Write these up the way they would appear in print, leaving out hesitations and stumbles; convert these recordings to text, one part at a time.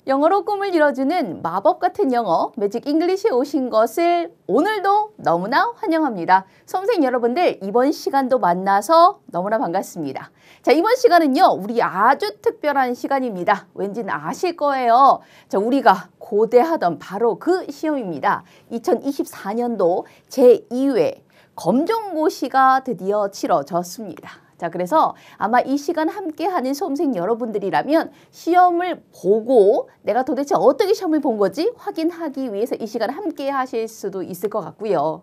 영어로 꿈을 이뤄주는 마법 같은 영어 매직 잉글리시에 오신 것을 오늘도 너무나 환영합니다. 수험생 여러분들 이번 시간도 만나서 너무나 반갑습니다. 자, 이번 시간은요 우리 아주 특별한 시간입니다. 왠지는 아실 거예요. 자, 우리가 고대하던 바로 그 시험입니다. 2024년도 제2회 검정고시가 드디어 치러졌습니다. 자, 그래서 아마 이 시간 함께하는 수험생 여러분들이라면 시험을 보고 내가 도대체 어떻게 시험을 본 거지 확인하기 위해서 이 시간 함께 하실 수도 있을 것 같고요.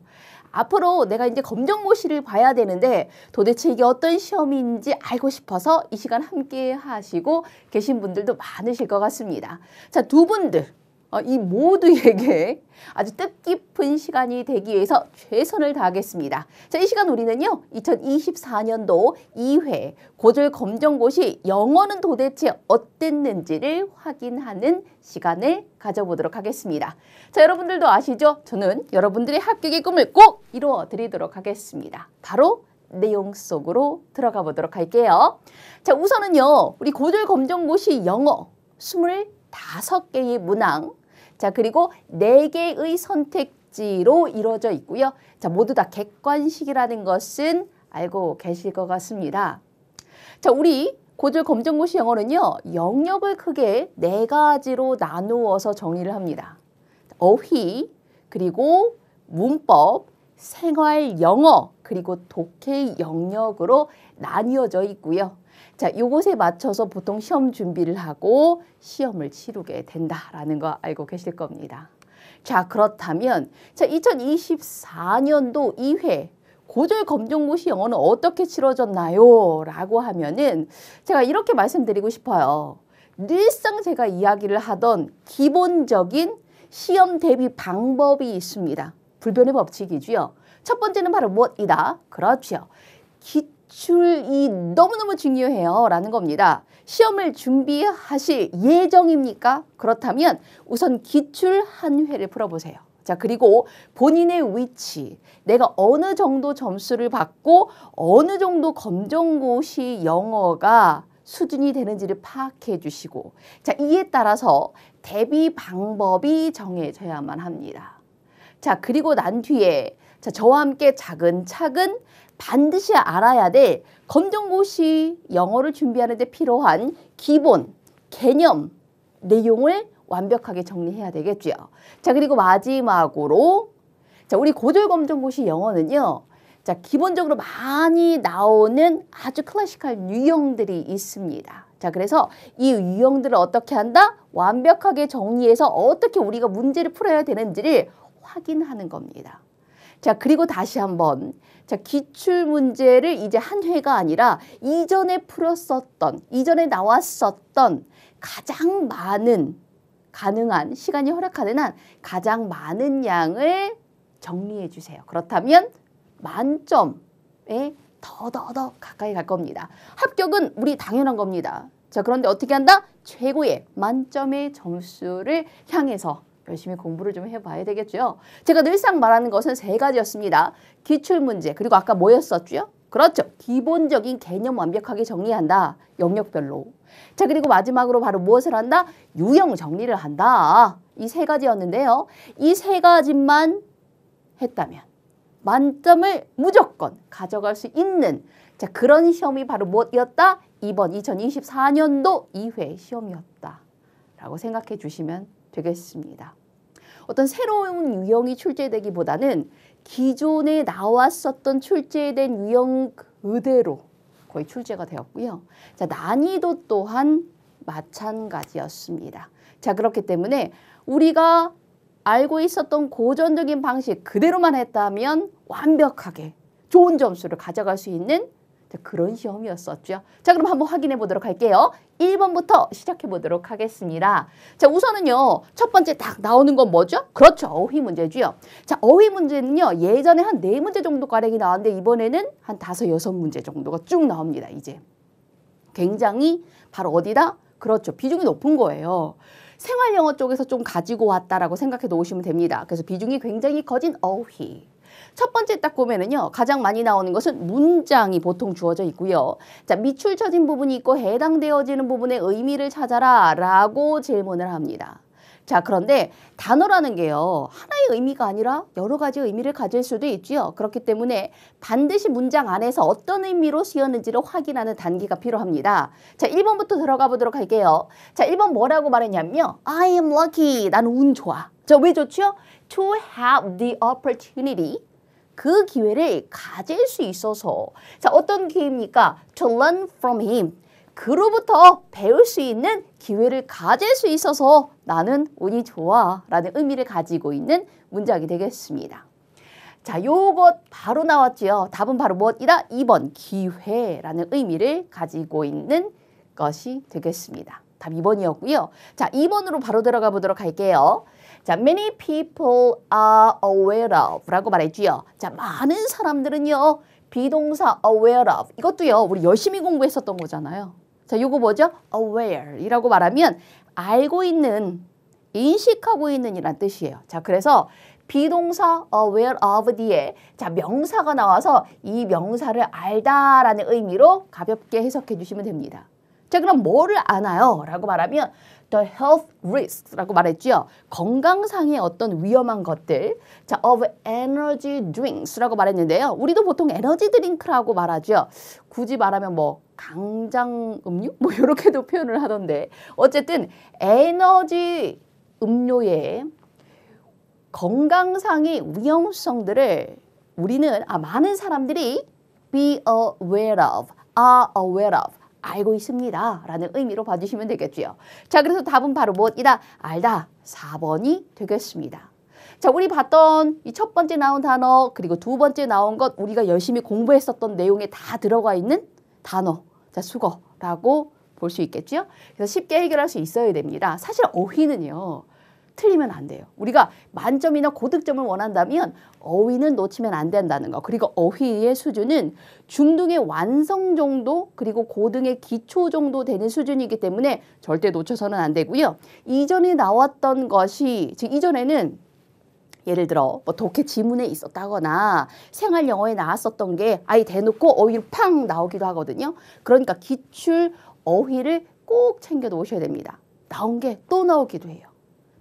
앞으로 내가 이제 검정고시를 봐야 되는데 도대체 이게 어떤 시험인지 알고 싶어서 이 시간 함께 하시고 계신 분들도 많으실 것 같습니다. 자, 두 분들. 이 모두에게 아주 뜻깊은 시간이 되기 위해서 최선을 다하겠습니다. 자, 이 시간 우리는요 2024년도 2회 고졸 검정고시 영어는 도대체 어땠는지를 확인하는 시간을 가져보도록 하겠습니다. 자, 여러분들도 아시죠? 저는 여러분들의 합격의 꿈을 꼭 이루어 드리도록 하겠습니다. 바로 내용 속으로 들어가 보도록 할게요. 자, 우선은요 우리 고졸 검정고시 영어 25개의 문항, 자, 그리고 4개의 선택지로 이루어져 있고요. 자, 모두 다 객관식이라는 것은 알고 계실 것 같습니다. 자, 우리 고졸 검정고시 영어는요. 영역을 크게 4가지로 나누어서 정리를 합니다. 어휘, 그리고 문법, 생활 영어, 그리고 독해 영역으로 나뉘어져 있고요. 자, 요것에 맞춰서 보통 시험 준비를 하고 시험을 치르게 된다라는 거 알고 계실 겁니다. 자, 그렇다면 자, 2024년도 2회 고졸 검정고시 영어는 어떻게 치러졌나요? 라고 하면은 제가 이렇게 말씀드리고 싶어요. 늘상 제가 이야기를 하던 기본적인 시험 대비 방법이 있습니다. 불변의 법칙이지요. 첫 번째는 바로 무엇이다? 그렇죠. 기출이 너무너무 중요해요 라는 겁니다. 시험을 준비하실 예정입니까? 그렇다면 우선 기출 한 회를 풀어보세요. 자, 그리고 본인의 위치, 내가 어느 정도 점수를 받고 어느 정도 검정고시 영어가 수준이 되는지를 파악해 주시고, 자, 이에 따라서 대비 방법이 정해져야만 합니다. 자, 그리고 난 뒤에 자, 저와 함께 차근차근 반드시 알아야 될 검정고시 영어를 준비하는 데 필요한 기본, 개념, 내용을 완벽하게 정리해야 되겠죠. 자, 그리고 마지막으로 자, 우리 고졸 검정고시 영어는요. 자, 기본적으로 많이 나오는 아주 클래식한 유형들이 있습니다. 자, 그래서 이 유형들을 어떻게 한다? 완벽하게 정리해서 어떻게 우리가 문제를 풀어야 되는지를 확인하는 겁니다. 자, 그리고 다시 한번 자, 기출 문제를 이제 한 회가 아니라 이전에 풀었었던, 이전에 나왔었던 가장 많은 가능한 시간이 허락하는 한 가장 많은 양을 정리해 주세요. 그렇다면 만점에 더 가까이 갈 겁니다. 합격은 우리 당연한 겁니다. 자, 그런데 어떻게 한다? 최고의 만점의 점수를 향해서 열심히 공부를 좀 해봐야 되겠죠. 제가 늘상 말하는 것은 3가지였습니다. 기출문제, 그리고 아까 뭐였었죠? 그렇죠. 기본적인 개념 완벽하게 정리한다. 영역별로. 자, 그리고 마지막으로 바로 무엇을 한다? 유형 정리를 한다. 이 3가지였는데요. 이 3가지만 했다면 만점을 무조건 가져갈 수 있는 자, 그런 시험이 바로 무엇이었다? 이번 2024년도 2회 시험이었다. 라고 생각해 주시면 되겠습니다. 어떤 새로운 유형이 출제되기보다는 기존에 나왔었던 출제된 유형 그대로 거의 출제가 되었고요. 자, 난이도 또한 마찬가지였습니다. 자, 그렇기 때문에 우리가 알고 있었던 고전적인 방식 그대로만 했다면 완벽하게 좋은 점수를 가져갈 수 있는 그런 시험이었었죠. 자, 그럼 한번 확인해 보도록 할게요. 1번부터 시작해 보도록 하겠습니다. 자, 우선은요. 첫 번째 딱 나오는 건 뭐죠? 그렇죠. 어휘 문제죠. 자, 어휘 문제는요. 예전에 한 4문제 정도가량이 나왔는데 이번에는 한 5, 6문제 정도가 쭉 나옵니다. 이제. 굉장히 바로 어디다? 그렇죠. 비중이 높은 거예요. 생활영어 쪽에서 좀 가지고 왔다라고 생각해 놓으시면 됩니다. 그래서 비중이 굉장히 커진 어휘. 첫 번째 딱 보면은요. 가장 많이 나오는 것은 문장이 보통 주어져 있고요. 자, 밑줄 쳐진 부분이 있고 해당되어지는 부분의 의미를 찾아라 라고 질문을 합니다. 자, 그런데 단어라는 게요. 하나의 의미가 아니라 여러 가지 의미를 가질 수도 있죠. 그렇기 때문에 반드시 문장 안에서 어떤 의미로 쓰였는지를 확인하는 단계가 필요합니다. 자, 1번부터 들어가 보도록 할게요. 자, 1번 뭐라고 말했냐면요. I am lucky. 나는 운 좋아. 자, 왜 좋죠? To have the opportunity. 그 기회를 가질 수 있어서. 자, 어떤 기회입니까? To learn from him. 그로부터 배울 수 있는 기회를 가질 수 있어서 나는 운이 좋아 라는 의미를 가지고 있는 문장이 되겠습니다. 자, 요것 바로 나왔지요. 답은 바로 무엇이다? 2번 기회라는 의미를 가지고 있는 것이 되겠습니다. 답 2번이었고요. 자, 2번으로 바로 들어가 보도록 할게요. 자, many people are aware of 라고 말했지요. 자, 많은 사람들은요. 비동사 aware of 이것도요. 우리 열심히 공부했었던 거잖아요. 자, 요거 뭐죠? aware 이라고 말하면 알고 있는, 인식하고 있는 이란 뜻이에요. 자, 그래서 비동사 aware of 뒤에 자, 명사가 나와서 이 명사를 알다라는 의미로 가볍게 해석해 주시면 됩니다. 자, 그럼 뭐를 아나요? 라고 말하면 the health risks 라고 말했죠. 건강상의 어떤 위험한 것들. 자, of energy drinks 라고 말했는데요. 우리도 보통 에너지 드링크라고 말하죠. 굳이 말하면 뭐 강장 음료? 뭐 이렇게도 표현을 하던데. 어쨌든 에너지 음료의 건강상의 위험성들을 우리는 많은 사람들이 be aware of, are aware of 알고 있습니다 라는 의미로 봐주시면 되겠고요. 자, 그래서 답은 바로 무엇이다? 알다. 4번이 되겠습니다. 자, 우리 봤던 이 첫 번째 나온 단어 그리고 두 번째 나온 것 우리가 열심히 공부했었던 내용에 다 들어가 있는 단어, 자, 수거라고 볼 수 있겠죠. 그래서 쉽게 해결할 수 있어야 됩니다. 사실 어휘는요. 틀리면 안 돼요. 우리가 만점이나 고득점을 원한다면 어휘는 놓치면 안 된다는 거. 그리고 어휘의 수준은 중등의 완성 정도 그리고 고등의 기초 정도 되는 수준이기 때문에 절대 놓쳐서는 안 되고요. 이전에 나왔던 것이 즉 이전에는 예를 들어 뭐 독해 지문에 있었다거나 생활 영어에 나왔었던 게 아예 대놓고 어휘로 팡 나오기도 하거든요. 그러니까 기출 어휘를 꼭 챙겨 놓으셔야 됩니다. 나온 게 또 나오기도 해요.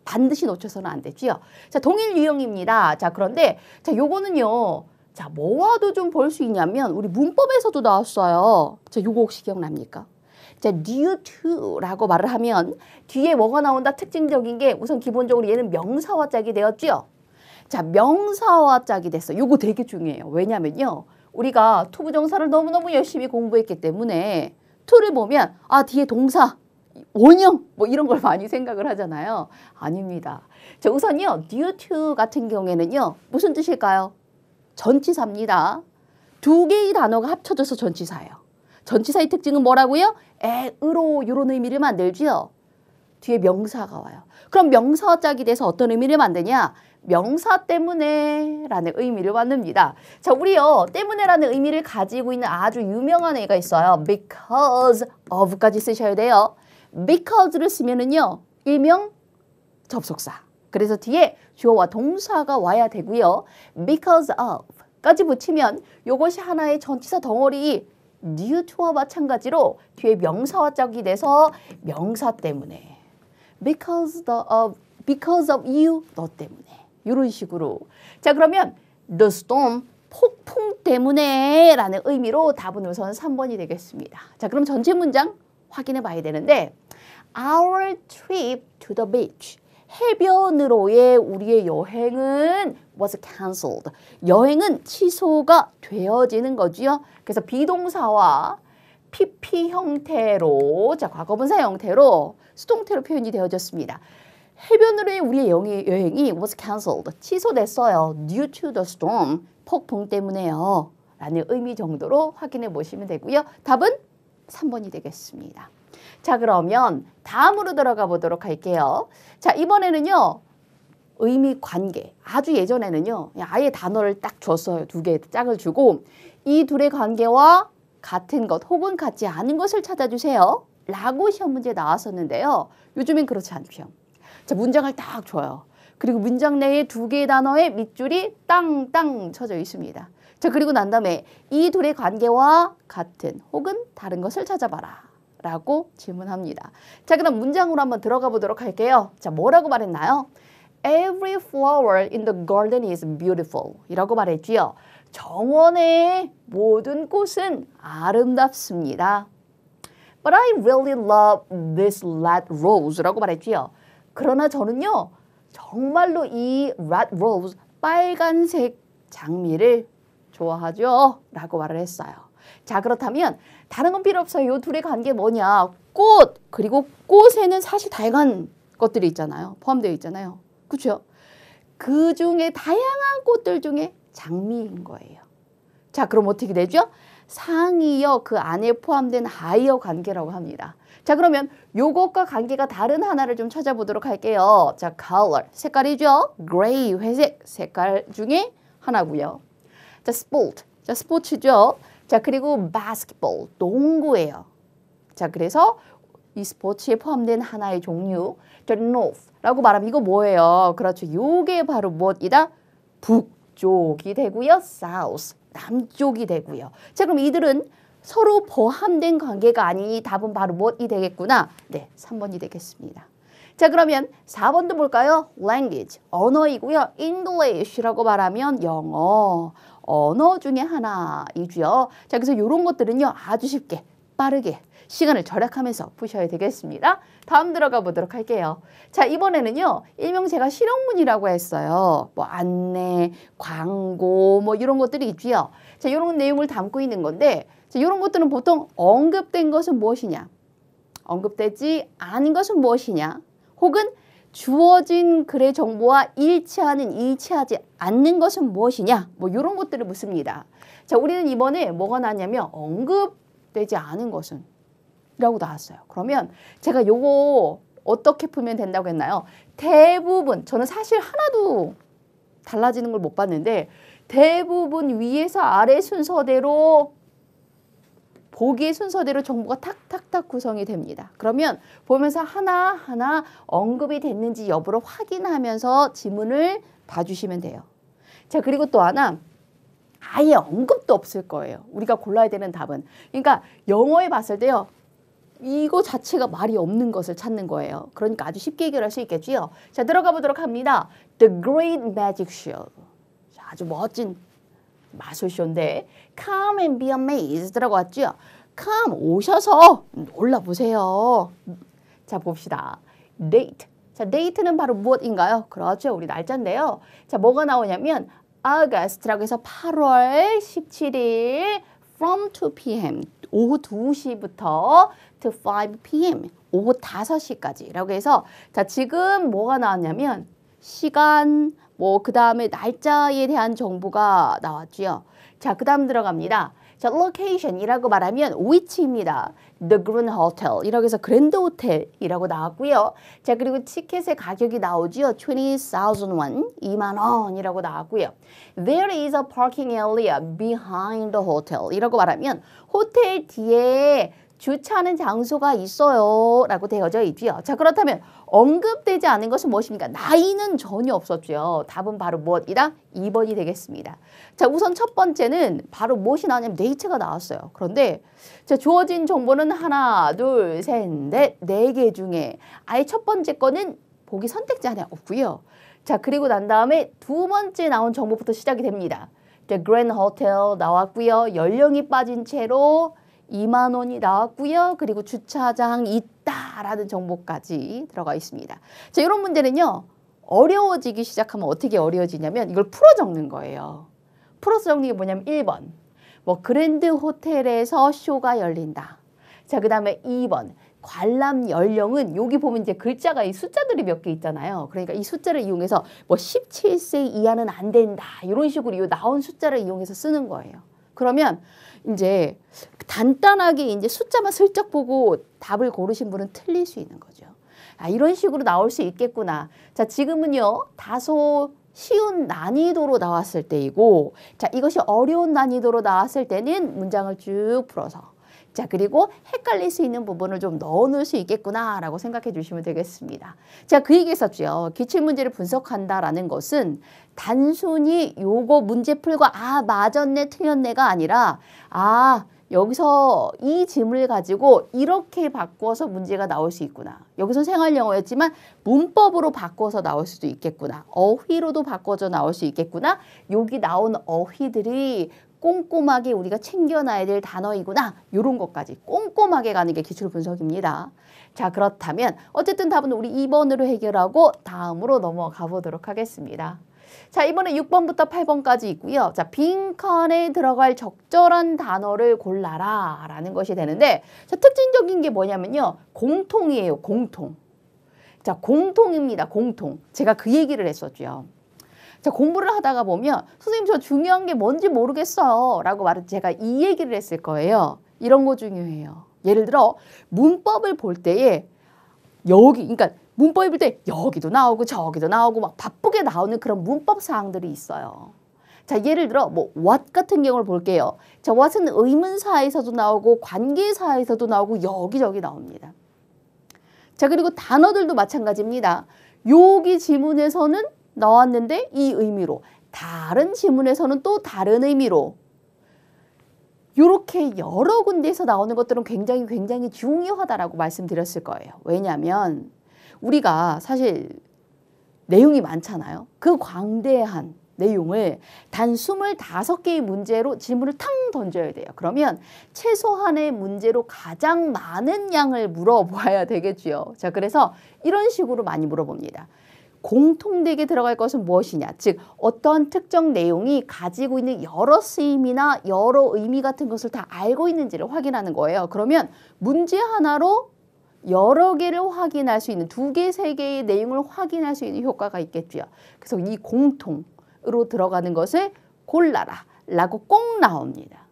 반드시 놓쳐서는 안 되지요. 자, 동일 유형입니다. 자, 그런데 자, 요거는요. 자, 뭐와도 좀 볼 수 있냐면 우리 문법에서도 나왔어요. 자, 요거 혹시 기억납니까? 자, due to라고 말을 하면 뒤에 뭐가 나온다? 특징적인 게 우선 기본적으로 얘는 명사와 짝이 되었죠. 자, 명사와 짝이 됐어. 요거 되게 중요해요. 왜냐면요. 우리가 to 부정사를 너무너무 열심히 공부했기 때문에 to를 보면 뒤에 동사 원형 뭐 이런 걸 많이 생각을 하잖아요. 아닙니다. 자, 우선요. due to 같은 경우에는요. 무슨 뜻일까요? 전치사입니다. 두 개의 단어가 합쳐져서 전치사예요. 전치사의 특징은 뭐라고요? 으로 이런 의미를 만들죠. 뒤에 명사가 와요. 그럼 명사와 짝이 돼서 어떤 의미를 만드냐? 명사 때문에 라는 의미를 만듭니다. 자, 우리요. 때문에라는 의미를 가지고 있는 아주 유명한 애가 있어요. because of까지 쓰셔야 돼요. because를 쓰면은요. 일명 접속사. 그래서 뒤에 주어와 동사가 와야 되고요. because of까지 붙이면 이것이 하나의 전치사 덩어리 due to와 마찬가지로 뒤에 명사와 짝이 돼서 명사 때문에 because of you 너 때문에 이런 식으로. 자, 그러면 the storm 폭풍 때문에 라는 의미로 답은 우선 3번이 되겠습니다. 자, 그럼 전체 문장 확인해 봐야 되는데 Our trip to the beach. 해변으로의 우리의 여행은 was cancelled. 여행은 취소가 되어지는 거지요. 그래서 비동사와 PP 형태로, 자, 과거분사 형태로 수동태로 표현이 되어졌습니다. 해변으로의 우리의 여행이 was cancelled. 취소됐어요. Due to the storm. 폭풍 때문에요. 라는 의미 정도로 확인해 보시면 되고요. 답은 3번이 되겠습니다. 자, 그러면 다음으로 들어가 보도록 할게요. 자, 이번에는요. 의미 관계. 아주 예전에는요. 아예 단어를 딱 줬어요. 두 개의 짝을 주고 이 둘의 관계와 같은 것 혹은 같지 않은 것을 찾아주세요. 라고 시험 문제 나왔었는데요. 요즘엔 그렇지 않죠. 자, 문장을 딱 줘요. 그리고 문장 내에 두 개의 단어의 밑줄이 땅땅 쳐져 있습니다. 자, 그리고 난 다음에 이 둘의 관계와 같은 혹은 다른 것을 찾아봐라 라고 질문합니다. 자, 그럼 문장으로 한번 들어가 보도록 할게요. 자, 뭐라고 말했나요? Every flower in the garden is beautiful 이라고 말했지요. 정원의 모든 꽃은 아름답습니다. But I really love this red rose라고 말했지요. 그러나 저는요, 정말로 이 red rose, 빨간색 장미를 좋아하죠 라고 말을 했어요. 자, 그렇다면 다른 건 필요 없어요. 이 둘의 관계 뭐냐? 꽃, 그리고 꽃에는 사실 다양한 것들이 있잖아요. 포함되어 있잖아요. 그렇죠? 그 중에 다양한 꽃들 중에 장미인 거예요. 자, 그럼 어떻게 되죠? 상이어 그 안에 포함된 하이어 관계라고 합니다. 자, 그러면 요것과 관계가 다른 하나를 좀 찾아보도록 할게요. 자, color, 색깔이죠. gray, 회색 색깔 중에 하나고요. 자, sport, 자, 스포츠죠. 자, 그리고 basketball, 농구예요. 자, 그래서 이 스포츠에 포함된 하나의 종류, 자, north라고 말하면 이거 뭐예요? 그렇죠. 요게 바로 무엇이다? 북쪽이 되고요. south, 남쪽이 되고요. 자, 그럼 이들은 서로 포함된 관계가 아니니 답은 바로 무엇이 되겠구나? 네, 3번이 되겠습니다. 자, 그러면 4번도 볼까요? language, 언어이고요. English라고 말하면 영어, 언어 중에 하나이고요. 자, 그래서 이런 것들은요, 아주 쉽게, 빠르게, 시간을 절약하면서 푸셔야 되겠습니다. 다음 들어가 보도록 할게요. 자, 이번에는요, 일명 제가 실용문이라고 했어요. 뭐 안내, 광고, 뭐 이런 것들이 있고요. 자, 이런 내용을 담고 있는 건데, 자, 이런 것들은 보통 언급된 것은 무엇이냐? 언급되지 않은 것은 무엇이냐? 혹은 주어진 글의 정보와 일치하는, 일치하지 않는 것은 무엇이냐? 뭐 이런 것들을 묻습니다. 자, 우리는 이번에 뭐가 나왔냐면 언급되지 않은 것은 라고 나왔어요. 그러면 제가 요거 어떻게 풀면 된다고 했나요? 대부분, 저는 사실 하나도 달라지는 걸 못 봤는데 대부분 위에서 아래 순서대로 보기의 순서대로 정보가 탁탁탁 구성이 됩니다. 그러면 보면서 하나하나 언급이 됐는지 여부를 확인하면서 지문을 봐주시면 돼요. 자, 그리고 또 하나, 아예 언급도 없을 거예요. 우리가 골라야 되는 답은. 그러니까 영어에 봤을 때요, 이거 자체가 말이 없는 것을 찾는 거예요. 그러니까 아주 쉽게 해결할 수 있겠지요. 자, 들어가 보도록 합니다. The Great Magic Show. 자, 아주 멋진 마술쇼인데 Come and be amazed 라고 왔죠. Come, 오셔서 놀라보세요. 자, 봅시다. Date. 자, date는 바로 무엇인가요? 그렇죠. 우리 날짜인데요. 자, 뭐가 나오냐면 August라고 해서 8월 17일 from 2 p.m. 오후 2시부터 to 5 p.m. 오후 5시까지 라고 해서 자, 지금 뭐가 나왔냐면 시간, 뭐 그 다음에 날짜에 대한 정보가 나왔죠. 자, 그 다음 들어갑니다. 자, location이라고 말하면 위치입니다. The Grand Hotel 이라고 해서 그랜드 호텔이라고 나왔고요. 자, 그리고 티켓의 가격이 나오지요. 20,000 won, 2만 원이라고 나왔고요. There is a parking area behind the hotel 이라고 말하면 호텔 뒤에 주차하는 장소가 있어요 라고 되어져 있고요. 자, 그렇다면 언급되지 않은 것은 무엇입니까? 나이는 전혀 없었죠. 답은 바로 무엇이다? 2번이 되겠습니다. 자, 우선 첫 번째는 바로 무엇이 나왔냐면 데이트가 나왔어요. 그런데 자, 주어진 정보는 하나, 둘, 셋, 넷, 4개 중에 아예 첫 번째 거는 보기 선택지 하나 없고요. 자, 그리고 난 다음에 두 번째 나온 정보부터 시작이 됩니다. The Grand Hotel 나왔고요. 연령이 빠진 채로 2만 원이 나왔고요. 그리고 주차장이 있다라는 정보까지 들어가 있습니다. 자, 이런 문제는요, 어려워지기 시작하면 어떻게 어려워지냐면 이걸 풀어 적는 거예요. 풀어서 적는 게 뭐냐면 1번, 뭐 그랜드 호텔에서 쇼가 열린다. 자, 그 다음에 2번, 관람 연령은 여기 보면 이제 글자가 이 숫자들이 몇 개 있잖아요. 그러니까 이 숫자를 이용해서 뭐 17세 이하는 안 된다. 이런 식으로 이 나온 숫자를 이용해서 쓰는 거예요. 그러면 이제 간단하게 이제 숫자만 슬쩍 보고 답을 고르신 분은 틀릴 수 있는 거죠. 아, 이런 식으로 나올 수 있겠구나. 자, 지금은요, 다소 쉬운 난이도로 나왔을 때이고, 자, 이것이 어려운 난이도로 나왔을 때는 문장을 쭉 풀어서 자, 그리고 헷갈릴 수 있는 부분을 좀 넣어놓을 수 있겠구나라고 생각해 주시면 되겠습니다. 제가 그 얘기 했었죠. 기출문제를 분석한다라는 것은 단순히 요거 문제 풀고 맞았네 틀렸네가 아니라 여기서 이 질문을 가지고 이렇게 바꿔서 문제가 나올 수 있구나. 여기서 생활영어였지만 문법으로 바꿔서 나올 수도 있겠구나. 어휘로도 바꿔서 나올 수 있겠구나. 여기 나온 어휘들이 꼼꼼하게 우리가 챙겨놔야 될 단어이구나. 이런 것까지 꼼꼼하게 가는 게 기출 분석입니다. 자, 그렇다면 어쨌든 답은 우리 2번으로 해결하고 다음으로 넘어가 보도록 하겠습니다. 자, 이번에 6번부터 8번까지 있고요. 자, 빈칸에 들어갈 적절한 단어를 골라라 라는 것이 되는데, 자, 특징적인 게 뭐냐면요. 공통이에요. 공통. 자, 공통입니다. 공통. 제가 그 얘기를 했었죠. 자, 공부를 하다가 보면 선생님 저 중요한 게 뭔지 모르겠어요 라고 말해서 제가 이 얘기를 했을 거예요. 이런 거 중요해요. 예를 들어 문법을 볼 때에 그러니까 문법을 볼 때 여기도 나오고 저기도 나오고 막 바쁘게 나오는 그런 문법 사항들이 있어요. 자, 예를 들어 뭐 what 같은 경우를 볼게요. 자, what은 의문사에서도 나오고 관계사에서도 나오고 여기저기 나옵니다. 자, 그리고 단어들도 마찬가지입니다. 여기 지문에서는 나왔는데 이 의미로, 다른 지문에서는 또 다른 의미로, 이렇게 여러 군데에서 나오는 것들은 굉장히 중요하다라고 말씀드렸을 거예요. 왜냐하면 우리가 사실 내용이 많잖아요. 그 광대한 내용을 단 25개의 문제로 질문을 탕 던져야 돼요. 그러면 최소한의 문제로 가장 많은 양을 물어봐야 되겠죠. 자, 그래서 이런 식으로 많이 물어봅니다. 공통되게 들어갈 것은 무엇이냐? 즉 어떠한 특정 내용이 가지고 있는 여러 쓰임이나 여러 의미 같은 것을 다 알고 있는지를 확인하는 거예요. 그러면 문제 하나로 여러 개를 확인할 수 있는 2개, 3개의 내용을 확인할 수 있는 효과가 있겠죠. 그래서 이 공통으로 들어가는 것을 골라라 라고 꼭 나옵니다.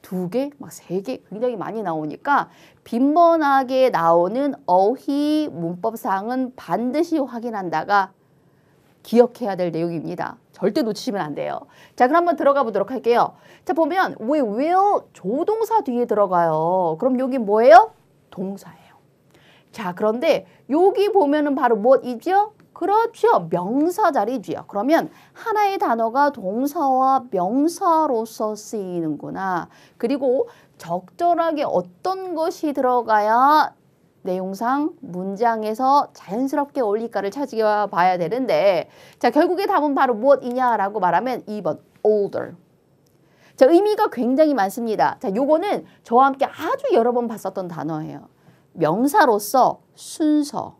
2개, 막 3개 굉장히 많이 나오니까 빈번하게 나오는 어휘 문법사항은 반드시 확인한다가 기억해야 될 내용입니다. 절대 놓치시면 안 돼요. 자, 그럼 한번 들어가 보도록 할게요. 자, 보면 we will 조동사 뒤에 들어가요. 그럼 여기 뭐예요? 동사예요. 자, 그런데 여기 보면은 바로 무엇이죠? 그렇죠. 명사 자리지요. 그러면 하나의 단어가 동사와 명사로서 쓰이는구나. 그리고 적절하게 어떤 것이 들어가야 내용상 문장에서 자연스럽게 어울릴까를 찾아봐야 되는데, 자, 결국에 답은 바로 무엇이냐라고 말하면 2번 older. 자, 의미가 굉장히 많습니다. 자, 요거는 저와 함께 아주 여러 번 봤었던 단어예요. 명사로서 순서,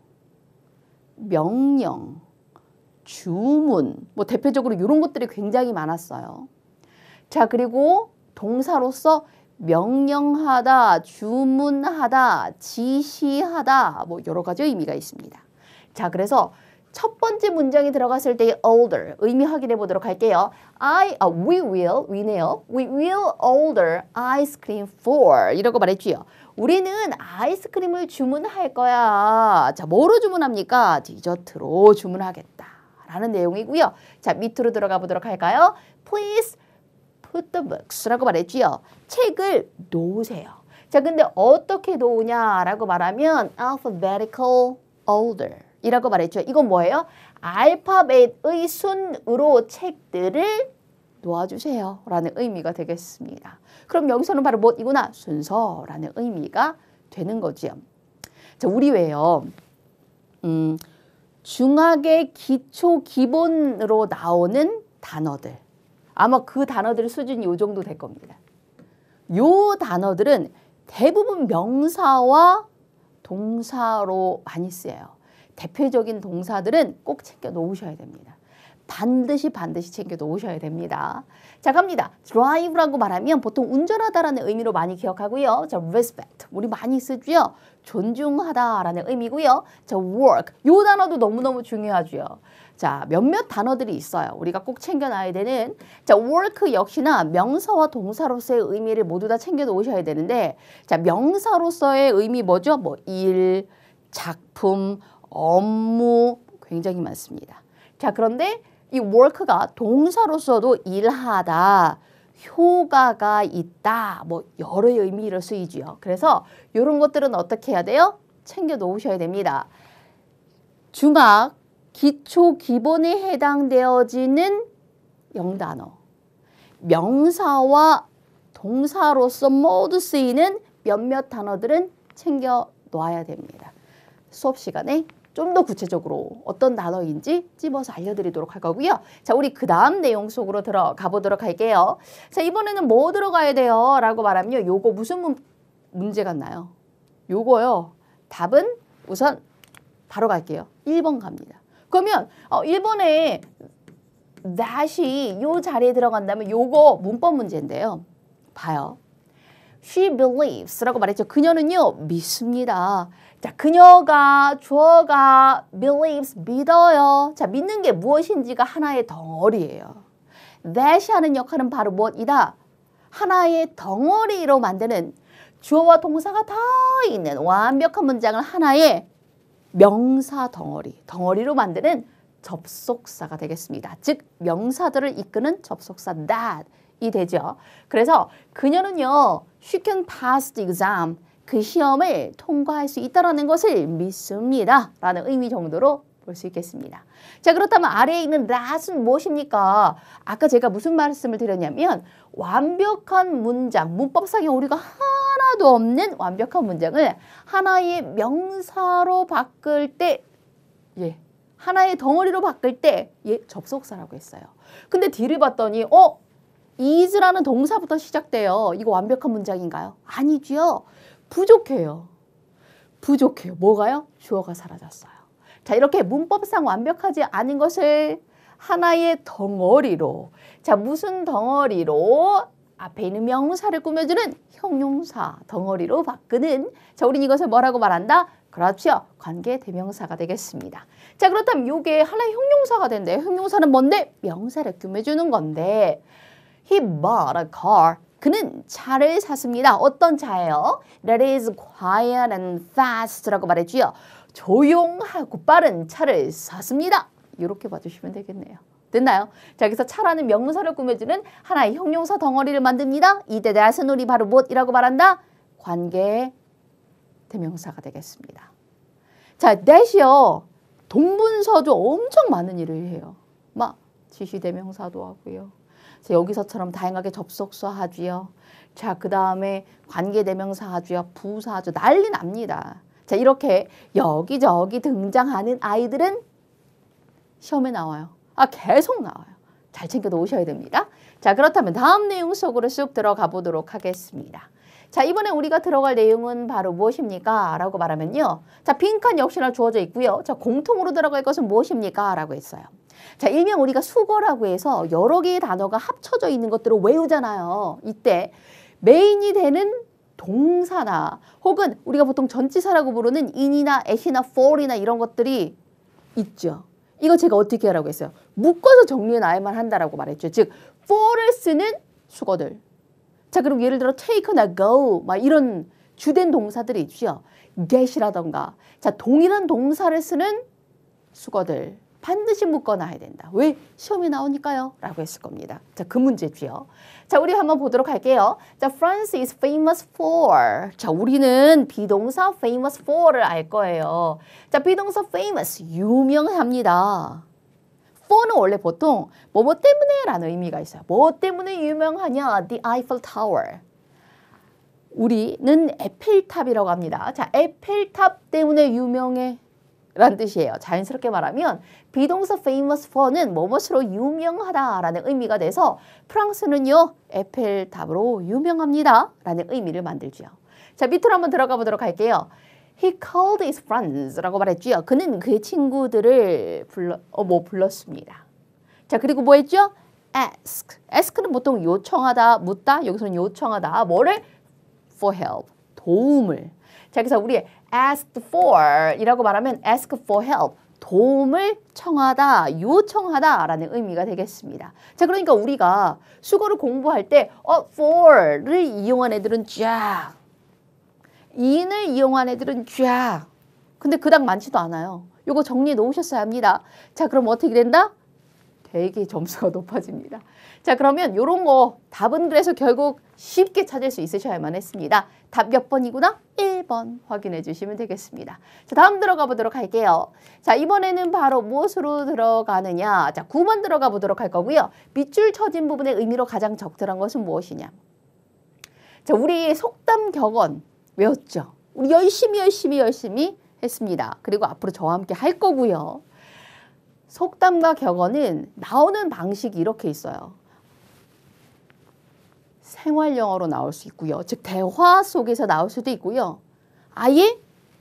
명령, 주문, 뭐 대표적으로 이런 것들이 굉장히 많았어요. 자, 그리고 동사로서 명령하다, 주문하다, 지시하다, 뭐 여러 가지 의미가 있습니다. 자, 그래서 첫 번째 문장에 들어갔을 때의 older 의미 확인해 보도록 할게요. we will order ice cream for 이라고 말했지요. 우리는 아이스크림을 주문할 거야. 자, 뭐로 주문합니까? 디저트로 주문하겠다 라는 내용이고요. 자, 밑으로 들어가 보도록 할까요? Please put the books 라고 말했지요. 책을 놓으세요. 자, 근데 어떻게 놓으냐라고 말하면 alphabetical order 이라고 말했죠. 이건 뭐예요? 알파벳의 순으로 책들을 놓아주세요 라는 의미가 되겠습니다. 그럼 여기서는 바로 뭐이구나? 순서라는 의미가 되는 거지요. 자, 우리 왜요? 중학의 기초 기본으로 나오는 단어들. 아마 그 단어들 수준이 요 정도 될 겁니다. 요 단어들은 대부분 명사와 동사로 많이 쓰여요. 대표적인 동사들은 꼭 챙겨 놓으셔야 됩니다. 반드시 챙겨 놓으셔야 됩니다. 자, 갑니다. drive라고 말하면 보통 운전하다라는 의미로 많이 기억하고요. 자, respect 우리 많이 쓰죠. 존중하다라는 의미고요. 자, work 요 단어도 너무너무 중요하죠. 자, 몇몇 단어들이 있어요. 우리가 꼭 챙겨놔야 되는. 자, work 역시나 명사와 동사로서의 의미를 모두 다 챙겨 놓으셔야 되는데, 자, 명사로서의 의미 뭐죠? 뭐 일, 작품, 업무 굉장히 많습니다. 자, 그런데 이 work가 동사로서도 일하다, 효과가 있다. 뭐 여러 의미로 쓰이지요. 그래서 이런 것들은 어떻게 해야 돼요? 챙겨 놓으셔야 됩니다. 중학, 기초, 기본에 해당되어지는 영단어. 명사와 동사로서 모두 쓰이는 몇몇 단어들은 챙겨 놓아야 됩니다. 수업 시간에 좀 더 구체적으로 어떤 단어인지 찝어서 알려드리도록 할 거고요. 자, 우리 그 다음 내용 속으로 들어가 보도록 할게요. 자, 이번에는 뭐 들어가야 돼요? 라고 말하면요. 요거 무슨 문제 같나요? 요거요. 답은 우선 바로 갈게요. 1번 갑니다. 그러면 1번에 that이 요 자리에 들어간다면 요거 문법 문제인데요. 봐요. She believes라고 말했죠. 그녀는요. 믿습니다. 자, 그녀가 주어가 believes 믿어요. 자, 믿는 게 무엇인지가 하나의 덩어리예요. that이 하는 역할은 바로 무엇이다? 하나의 덩어리로 만드는 주어와 동사가 다 있는 완벽한 문장을 하나의 명사 덩어리로 만드는 접속사가 되겠습니다. 즉 명사들을 이끄는 접속사 that이 되죠. 그래서 그녀는요. She can pass the exam. 그 시험을 통과할 수 있다는 것을 믿습니다. 라는 의미 정도로 볼 수 있겠습니다. 자, 그렇다면 아래에 있는 that은 무엇입니까? 아까 제가 무슨 말씀을 드렸냐면 완벽한 문장, 문법상에 오류가 하나도 없는 완벽한 문장을 하나의 명사로 바꿀 때 하나의 덩어리로 바꿀 때 접속사라고 했어요. 근데 뒤를 봤더니 is라는 동사부터 시작돼요. 이거 완벽한 문장인가요? 아니죠. 부족해요. 뭐가요? 주어가 사라졌어요. 자, 이렇게 문법상 완벽하지 않은 것을 하나의 덩어리로, 자, 무슨 덩어리로? 앞에 있는 명사를 꾸며주는 형용사 덩어리로 바꾸는, 자, 우린 이것을 뭐라고 말한다? 그렇죠. 관계 대명사가 되겠습니다. 자, 그렇다면 이게 하나의 형용사가 된대요. 형용사는 뭔데? 명사를 꾸며주는 건데 He bought a car. 그는 차를 샀습니다. 어떤 차예요? That is quiet and fast라고 말했지요. 조용하고 빠른 차를 샀습니다. 이렇게 봐주시면 되겠네요. 됐나요? 자, 여기서 차라는 명사를 꾸며주는 하나의 형용사 덩어리를 만듭니다. 이때 that은 우리 바로 무엇이라고 말한다? 관계 대명사가 되겠습니다. 자, that이요. 동분서주 엄청 많은 일을 해요. 막 지시대명사도 하고요. 자, 여기서처럼 다양하게 접속사 하지요. 자, 그 다음에 관계대명사 하지요. 부사 하죠. 난리 납니다. 자, 이렇게 여기저기 등장하는 아이들은 시험에 나와요. 계속 나와요. 잘 챙겨 놓으셔야 됩니다. 자, 그렇다면 다음 내용 속으로 쑥 들어가 보도록 하겠습니다. 자, 이번에 우리가 들어갈 내용은 바로 무엇입니까? 라고 말하면요. 자, 빈칸 역시나 주어져 있고요. 자, 공통으로 들어갈 것은 무엇입니까? 라고 했어요. 자, 일명 우리가 수거라고 해서 여러 개의 단어가 합쳐져 있는 것들을 외우잖아요. 이때 메인이 되는 동사나 혹은 우리가 보통 전치사라고 부르는 in이나 at이나 for이나 이런 것들이 있죠. 이거 제가 어떻게 하라고 했어요? 묶어서 정리해 놔야만 한다라고 말했죠. 즉, for를 쓰는 수거들. 자, 그럼 예를 들어 take나 go 막 이런 주된 동사들이 있죠. get이라던가. 자, 동일한 동사를 쓰는 수거들. 반드시 묶어놔야 된다. 왜? 시험에 나오니까요. 라고 했을 겁니다. 자, 그 문제죠. 자, 우리 한번 보도록 할게요. 자, France is famous for. 자, 우리는 비동사 famous for를 알 거예요. 자, 비동사 famous, 유명합니다. for는 원래 보통 뭐뭐 때문에 라는 의미가 있어요. 뭐 때문에 유명하냐? The Eiffel Tower. 우리는 에펠탑이라고 합니다. 자, 에펠탑 때문에 유명해. 라는 뜻이에요. 자연스럽게 말하면 비동사 famous for는 뭐뭇으로 유명하다라는 의미가 돼서 프랑스는요. 에펠탑으로 유명합니다. 라는 의미를 만들죠. 자, 밑으로 한번 들어가 보도록 할게요. He called his friends 라고 말했죠. 그는 그의 친구들을 불렀습니다. 자, 그리고 뭐 했죠? ask. ask는 보통 요청하다, 묻다. 여기서는 요청하다. 뭐를? for help. 도움을. 자, 그래서 우리 asked for 이라고 말하면 ask for help. 도움을 청하다, 요청하다 라는 의미가 되겠습니다. 자, 그러니까 우리가 수거를 공부할 때 for를 이용한 애들은 쫙, in을 이용한 애들은 쫙. 근데 그닥 많지도 않아요. 요거 정리해 놓으셨어야 합니다. 자, 그럼 어떻게 된다? 되게 점수가 높아집니다. 자, 그러면 이런 거 답은 그래서 결국 쉽게 찾을 수 있으셔야만 했습니다. 답 몇 번이구나? 1번 확인해 주시면 되겠습니다. 자, 다음 들어가 보도록 할게요. 자, 이번에는 바로 무엇으로 들어가느냐? 자, 9번 들어가 보도록 할 거고요. 밑줄 쳐진 부분의 의미로 가장 적절한 것은 무엇이냐? 자, 우리 속담 격언 외웠죠? 우리 열심히 했습니다. 그리고 앞으로 저와 함께 할 거고요. 속담과 격언은 나오는 방식이 이렇게 있어요. 생활 영어로 나올 수 있고요. 즉 대화 속에서 나올 수도 있고요. 아예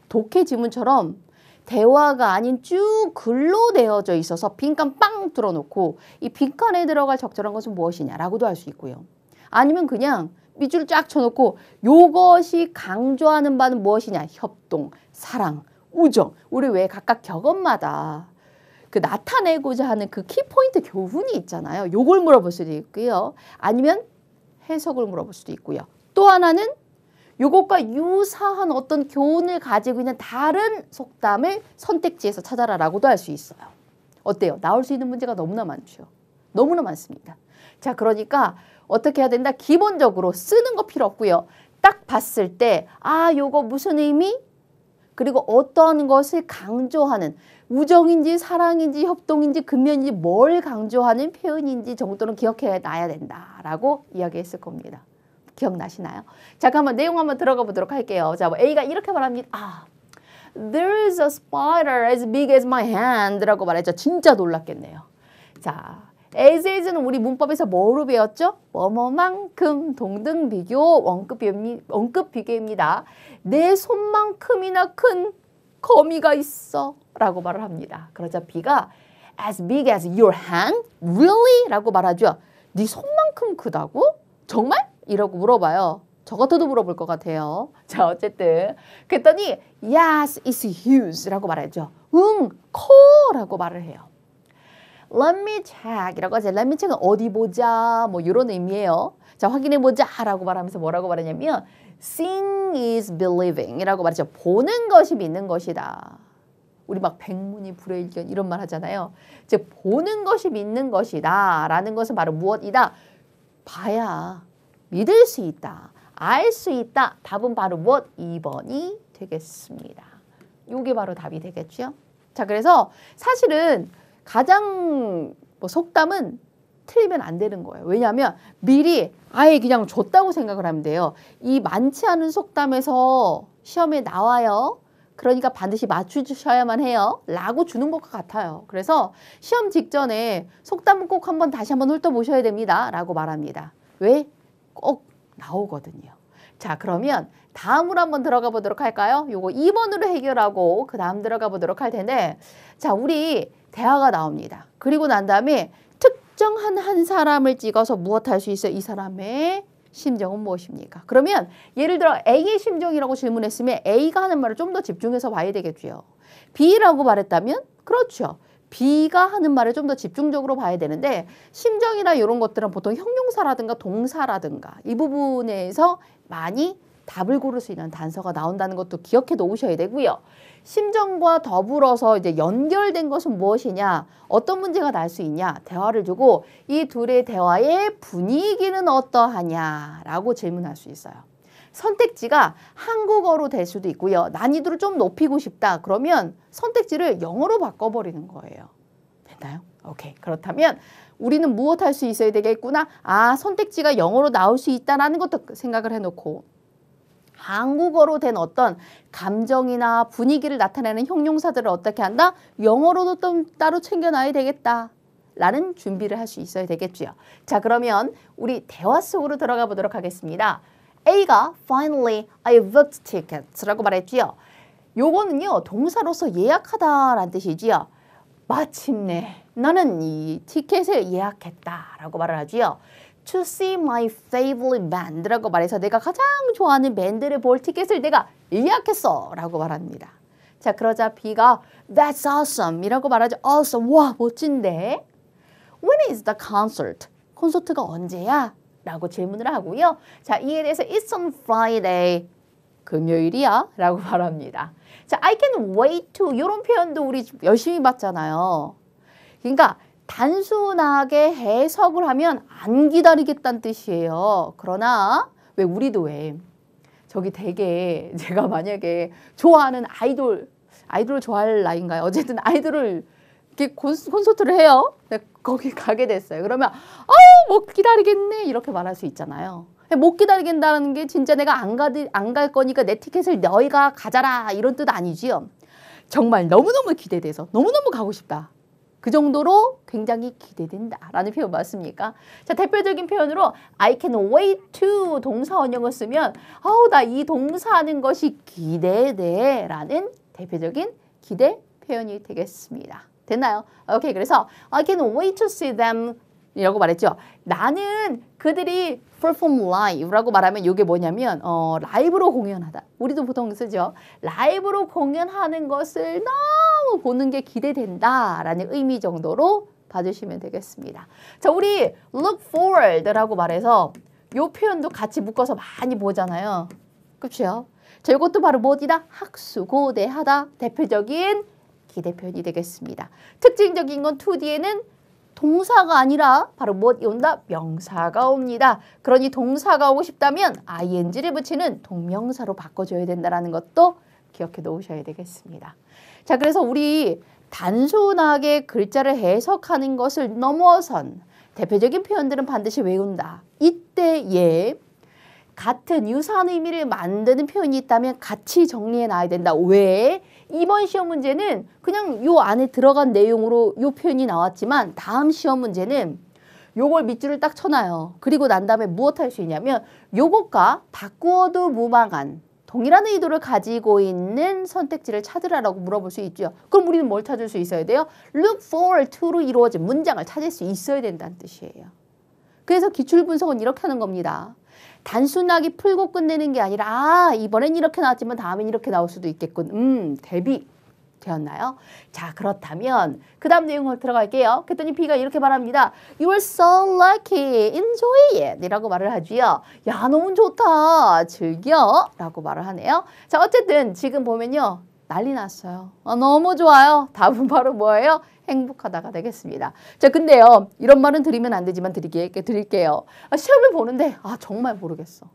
독해 지문처럼 대화가 아닌 쭉 글로 되어져 있어서 빈칸 빵 뚫어놓고 이 빈칸에 들어갈 적절한 것은 무엇이냐라고도 할 수 있고요. 아니면 그냥 밑줄을 쫙 쳐놓고 요것이 강조하는 바는 무엇이냐. 협동, 사랑, 우정. 우리 왜 각각 격언마다 그 나타내고자 하는 그 키포인트 교훈이 있잖아요. 요걸 물어볼 수도 있고요. 아니면 해석을 물어볼 수도 있고요. 또 하나는 요것과 유사한 어떤 교훈을 가지고 있는 다른 속담을 선택지에서 찾아라라고도 할 수 있어요. 어때요? 나올 수 있는 문제가 너무나 많죠. 너무나 많습니다. 자, 그러니까 어떻게 해야 된다? 기본적으로 쓰는 거 필요 없고요. 딱 봤을 때 아, 요거 무슨 의미? 그리고 어떤 것을 강조하는 우정인지 사랑인지 협동인지 근면인지 뭘 강조하는 표현인지 정도는 기억해 놔야 된다라고 이야기했을 겁니다. 기억나시나요? 자, 그러면 내용 한번 들어가 보도록 할게요. 자, 뭐 A가 이렇게 말합니다. 아, there is a spider as big as my hand라고 말했죠. 진짜 놀랐겠네요. 자, as is는 우리 문법에서 뭐로 배웠죠? 뭐뭐만큼 동등 비교 원급 비교입니다. 내 손만큼이나 큰 거미가 있어 라고 말을 합니다. 그러자 B가 as big as your hand? Really? 라고 말하죠. 네 손만큼 크다고? 정말? 이라고 물어봐요. 저 같아도 물어볼 것 같아요. 자, 어쨌든 그랬더니 yes, it's huge 라고 말하죠. 응, 커 라고 말을 해요. Let me check 이라고 하죠. Let me check은 어디 보자 뭐 이런 의미예요. 자, 확인해 보자 라고 말하면서 뭐라고 말하냐면 seeing is believing 이라고 말하죠. 보는 것이 믿는 것이다. 우리 막 백문이 불여일견 이런 말 하잖아요. 즉 보는 것이 믿는 것이다 라는 것은 바로 무엇이다? 봐야 믿을 수 있다. 알 수 있다. 답은 바로 무엇? 2번이 되겠습니다. 이게 바로 답이 되겠죠. 자, 그래서 사실은 가장 속담은 틀리면 안 되는 거예요. 왜냐하면 미리 아예 그냥 줬다고 생각을 하면 돼요. 이 많지 않은 속담에서 시험에 나와요. 그러니까 반드시 맞추셔야만 해요. 라고 주는 것과 같아요. 그래서 시험 직전에 속담은 꼭 한번 다시 한번 훑어보셔야 됩니다. 라고 말합니다. 왜? 꼭 나오거든요. 자, 그러면 다음으로 한번 들어가 보도록 할까요? 요거 2번으로 해결하고 그 다음 들어가 보도록 할 텐데 자, 우리 대화가 나옵니다. 그리고 난 다음에 특정한 한 사람을 찍어서 무엇 할 수 있어요? 이 사람의 심정은 무엇입니까? 그러면 예를 들어 A의 심정이라고 질문했으면 A가 하는 말을 좀 더 집중해서 봐야 되겠죠. B라고 말했다면 그렇죠. B가 하는 말을 좀 더 집중적으로 봐야 되는데 심정이나 이런 것들은 보통 형용사라든가 동사라든가 이 부분에서 많이 답을 고를 수 있는 단서가 나온다는 것도 기억해 놓으셔야 되고요. 심정과 더불어서 이제 연결된 것은 무엇이냐? 어떤 문제가 날 수 있냐? 대화를 두고 이 둘의 대화의 분위기는 어떠하냐라고 질문할 수 있어요. 선택지가 한국어로 될 수도 있고요. 난이도를 좀 높이고 싶다. 그러면 선택지를 영어로 바꿔버리는 거예요. 됐나요? 오케이. 그렇다면 우리는 무엇 할 수 있어야 되겠구나? 아, 선택지가 영어로 나올 수 있다는 것도 생각을 해놓고 한국어로 된 어떤 감정이나 분위기를 나타내는 형용사들을 어떻게 한다? 영어로도 또 따로 챙겨놔야 되겠다. 라는 준비를 할 수 있어야 되겠죠. 자, 그러면 우리 대화 속으로 들어가 보도록 하겠습니다. A가 finally I booked tickets 라고 말했지요. 요거는요, 동사로서 예약하다라는 뜻이지요. 마침내 나는 이 티켓을 예약했다 라고 말을 하지요. To see my favorite band라고 말해서 내가 가장 좋아하는 밴드를 볼 티켓을 내가 예약했어 라고 말합니다. 자, 그러자 B가 That's awesome 이라고 말하죠. Awesome, 와 멋진데. When is the concert? 콘서트가 언제야? 라고 질문을 하고요. 자, 이에 대해서 It's on Friday. 금요일이야 라고 말합니다. 자, I can wait to 이런 표현도 우리 열심히 봤잖아요. 그러니까 단순하게 해석을 하면 안 기다리겠다는 뜻이에요. 그러나 왜 우리도 왜 저기 되게 제가 만약에 좋아하는 아이돌을 좋아할 나이인가요? 어쨌든 아이돌을 이렇게 콘서트를 해요. 거기 가게 됐어요. 그러면 못 기다리겠네 이렇게 말할 수 있잖아요. 못 기다리겠다는 게 진짜 내가 안 갈 거니까 내 티켓을 너희가 가져라 이런 뜻 아니지요. 정말 너무너무 기대돼서 너무너무 가고 싶다. 그 정도로 굉장히 기대된다라는 표현 맞습니까? 자, 대표적인 표현으로 I can wait to 동사 원형을 쓰면 나 이 동사하는 것이 기대돼 라는 대표적인 기대 표현이 되겠습니다. 됐나요? 오케이, 그래서 I can wait to see them 이라고 말했죠. 나는 그들이 perform live라고 말하면 이게 뭐냐면 라이브로 공연하다. 우리도 보통 쓰죠. 라이브로 공연하는 것을 너무 보는 게 기대된다라는 의미 정도로 봐주시면 되겠습니다. 자, 우리 look forward라고 말해서 이 표현도 같이 묶어서 많이 보잖아요. 그렇죠? 자, 이것도 바로 뭐지다? 학수고대하다. 대표적인 기대 표현이 되겠습니다. 특징적인 건 2D에는 동사가 아니라 바로 무엇이 온다? 명사가 옵니다. 그러니 동사가 오고 싶다면 ing를 붙이는 동명사로 바꿔줘야 된다는 것도 기억해 놓으셔야 되겠습니다. 자, 그래서 우리 단순하게 글자를 해석하는 것을 넘어선 대표적인 표현들은 반드시 외운다. 이때에 같은 유사한 의미를 만드는 표현이 있다면 같이 정리해 놔야 된다. 왜? 이번 시험 문제는 그냥 요 안에 들어간 내용으로 요 표현이 나왔지만 다음 시험 문제는 요걸 밑줄을 딱 쳐놔요. 그리고 난 다음에 무엇 할 수 있냐면 요것과 바꾸어도 무방한 동일한 의도를 가지고 있는 선택지를 찾으라고 물어볼 수 있죠. 그럼 우리는 뭘 찾을 수 있어야 돼요? Look forward to로 이루어진 문장을 찾을 수 있어야 된다는 뜻이에요. 그래서 기출 분석은 이렇게 하는 겁니다. 단순하게 풀고 끝내는 게 아니라 이번엔 이렇게 나왔지만 다음엔 이렇게 나올 수도 있겠군. 대비 되었나요? 자, 그렇다면 그 다음 내용으로 들어갈게요. 그랬더니 B가 이렇게 말합니다. You are so lucky. Enjoy it. 이라고 말을 하지요. 야, 너무 좋다. 즐겨. 라고 말을 하네요. 자, 어쨌든 지금 보면요. 난리 났어요. 너무 좋아요. 답은 바로 뭐예요? 행복하다가 되겠습니다. 자, 근데요. 이런 말은 드리면 안 되지만 드릴게요. 시험을 보는데 정말 모르겠어.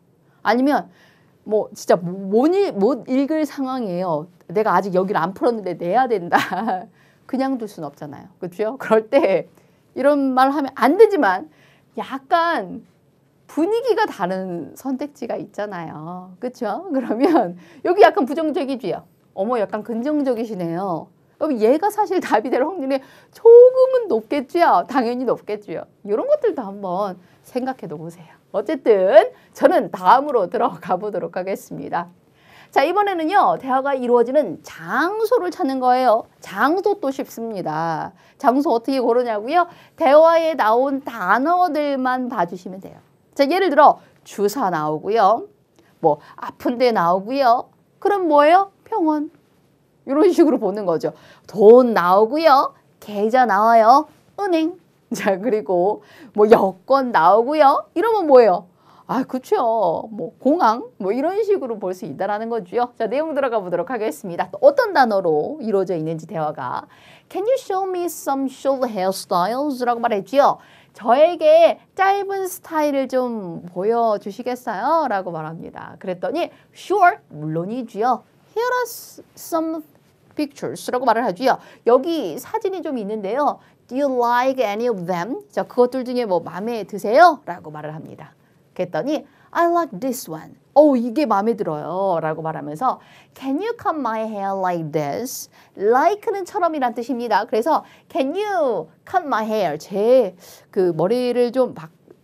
아니면 뭐 진짜 못 읽을 상황이에요. 내가 아직 여기를 안 풀었는데 내야 된다. 그냥 둘 수는 없잖아요. 그렇죠? 그럴 때 이런 말 하면 안 되지만 약간 분위기가 다른 선택지가 있잖아요. 그렇죠? 그러면 여기 약간 부정적이지요. 약간 긍정적이시네요. 그럼 얘가 사실 답이 될 확률이 조금은 높겠죠. 당연히 높겠죠. 이런 것들도 한번 생각해 보세요. 어쨌든 저는 다음으로 들어가 보도록 하겠습니다. 자, 이번에는요. 대화가 이루어지는 장소를 찾는 거예요. 장소도 쉽습니다. 장소 어떻게 고르냐고요? 대화에 나온 단어들만 봐주시면 돼요. 자, 예를 들어 주사 나오고요. 뭐 아픈 데 나오고요. 그럼 뭐예요? 병원. 이런 식으로 보는 거죠. 돈 나오고요. 계좌 나와요. 은행. 자, 그리고 뭐 여권 나오고요. 이러면 뭐예요? 그쵸. 뭐 공항 뭐 이런 식으로 볼 수 있다라는 거죠. 자, 내용 들어가 보도록 하겠습니다. 또 어떤 단어로 이루어져 있는지 대화가 Can you show me some short hairstyles? 라고 말했지요. 저에게 짧은 스타일을 좀 보여주시겠어요? 라고 말합니다. 그랬더니 sure, 물론이지요. Here are some pictures라고 말을 하지요. 여기 사진이 좀 있는데요. Do you like any of them? 자, 그것들 중에 뭐 마음에 드세요? 라고 말을 합니다. 그랬더니 I like this one. 이게 마음에 들어요. 라고 말하면서 Can you cut my hair like this? Like는 처럼이란 뜻입니다. 그래서 Can you cut my hair? 제 그 머리를 좀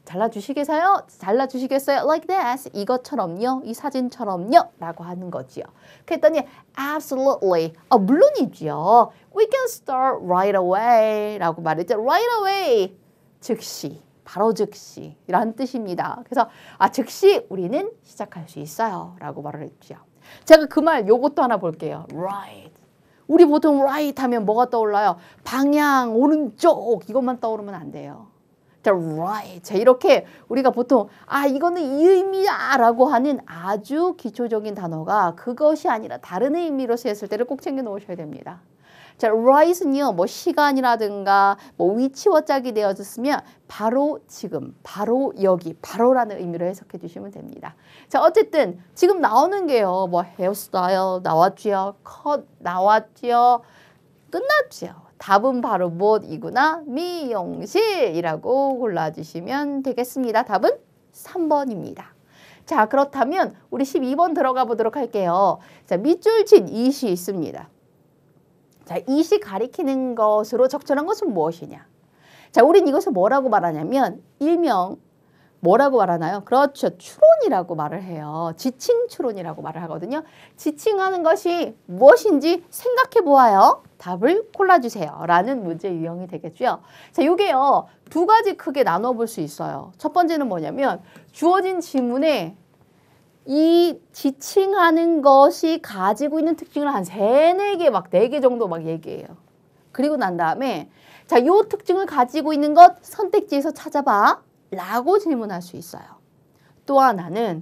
잘라주시겠어요? Like this. 이것처럼요. 이 사진처럼요. 라고 하는 거지요. 그랬더니 absolutely. 물론이죠. We can start right away. 라고 말했죠. Right away. 즉시. 바로 즉시. 이란 뜻입니다. 그래서 즉시 우리는 시작할 수 있어요. 라고 말을 했죠. 제가 그 말 요것도 하나 볼게요. Right. 우리 보통 right 하면 뭐가 떠올라요? 방향, 오른쪽. 이것만 떠오르면 안 돼요. right. 자, 이렇게 우리가 보통 이거는 이 의미야 라고 하는 아주 기초적인 단어가 그것이 아니라 다른 의미로 쓰였을 때를 꼭 챙겨 놓으셔야 됩니다. 자, right은요, 뭐 시간이라든가 뭐 위치와 짝이 되어졌으면 바로 지금, 바로 여기, 바로라는 의미로 해석해 주시면 됩니다. 자, 어쨌든 지금 나오는 게요, 뭐 헤어스타일 나왔죠, 컷 나왔죠, 끝났죠. 답은 바로 무엇이구나? 미용실이라고 골라주시면 되겠습니다. 답은 3번입니다. 자, 그렇다면 우리 12번 들어가 보도록 할게요. 자, 밑줄 친 이시 있습니다. 자, 이시 가리키는 것으로 적절한 것은 무엇이냐? 자, 우린 이것을 뭐라고 말하냐면 일명 뭐라고 말하나요? 그렇죠. 추론이라고 말을 해요. 지칭 추론이라고 말을 하거든요. 지칭하는 것이 무엇인지 생각해 보아요. 답을 골라주세요. 라는 문제 유형이 되겠죠. 자, 이게요. 두 가지 크게 나눠 볼 수 있어요. 첫 번째는 뭐냐면 주어진 지문에 이 지칭하는 것이 가지고 있는 특징을 한 3, 4개 막 4개 정도 막 얘기해요. 그리고 난 다음에 자, 요 특징을 가지고 있는 것 선택지에서 찾아봐 라고 질문할 수 있어요. 또 하나는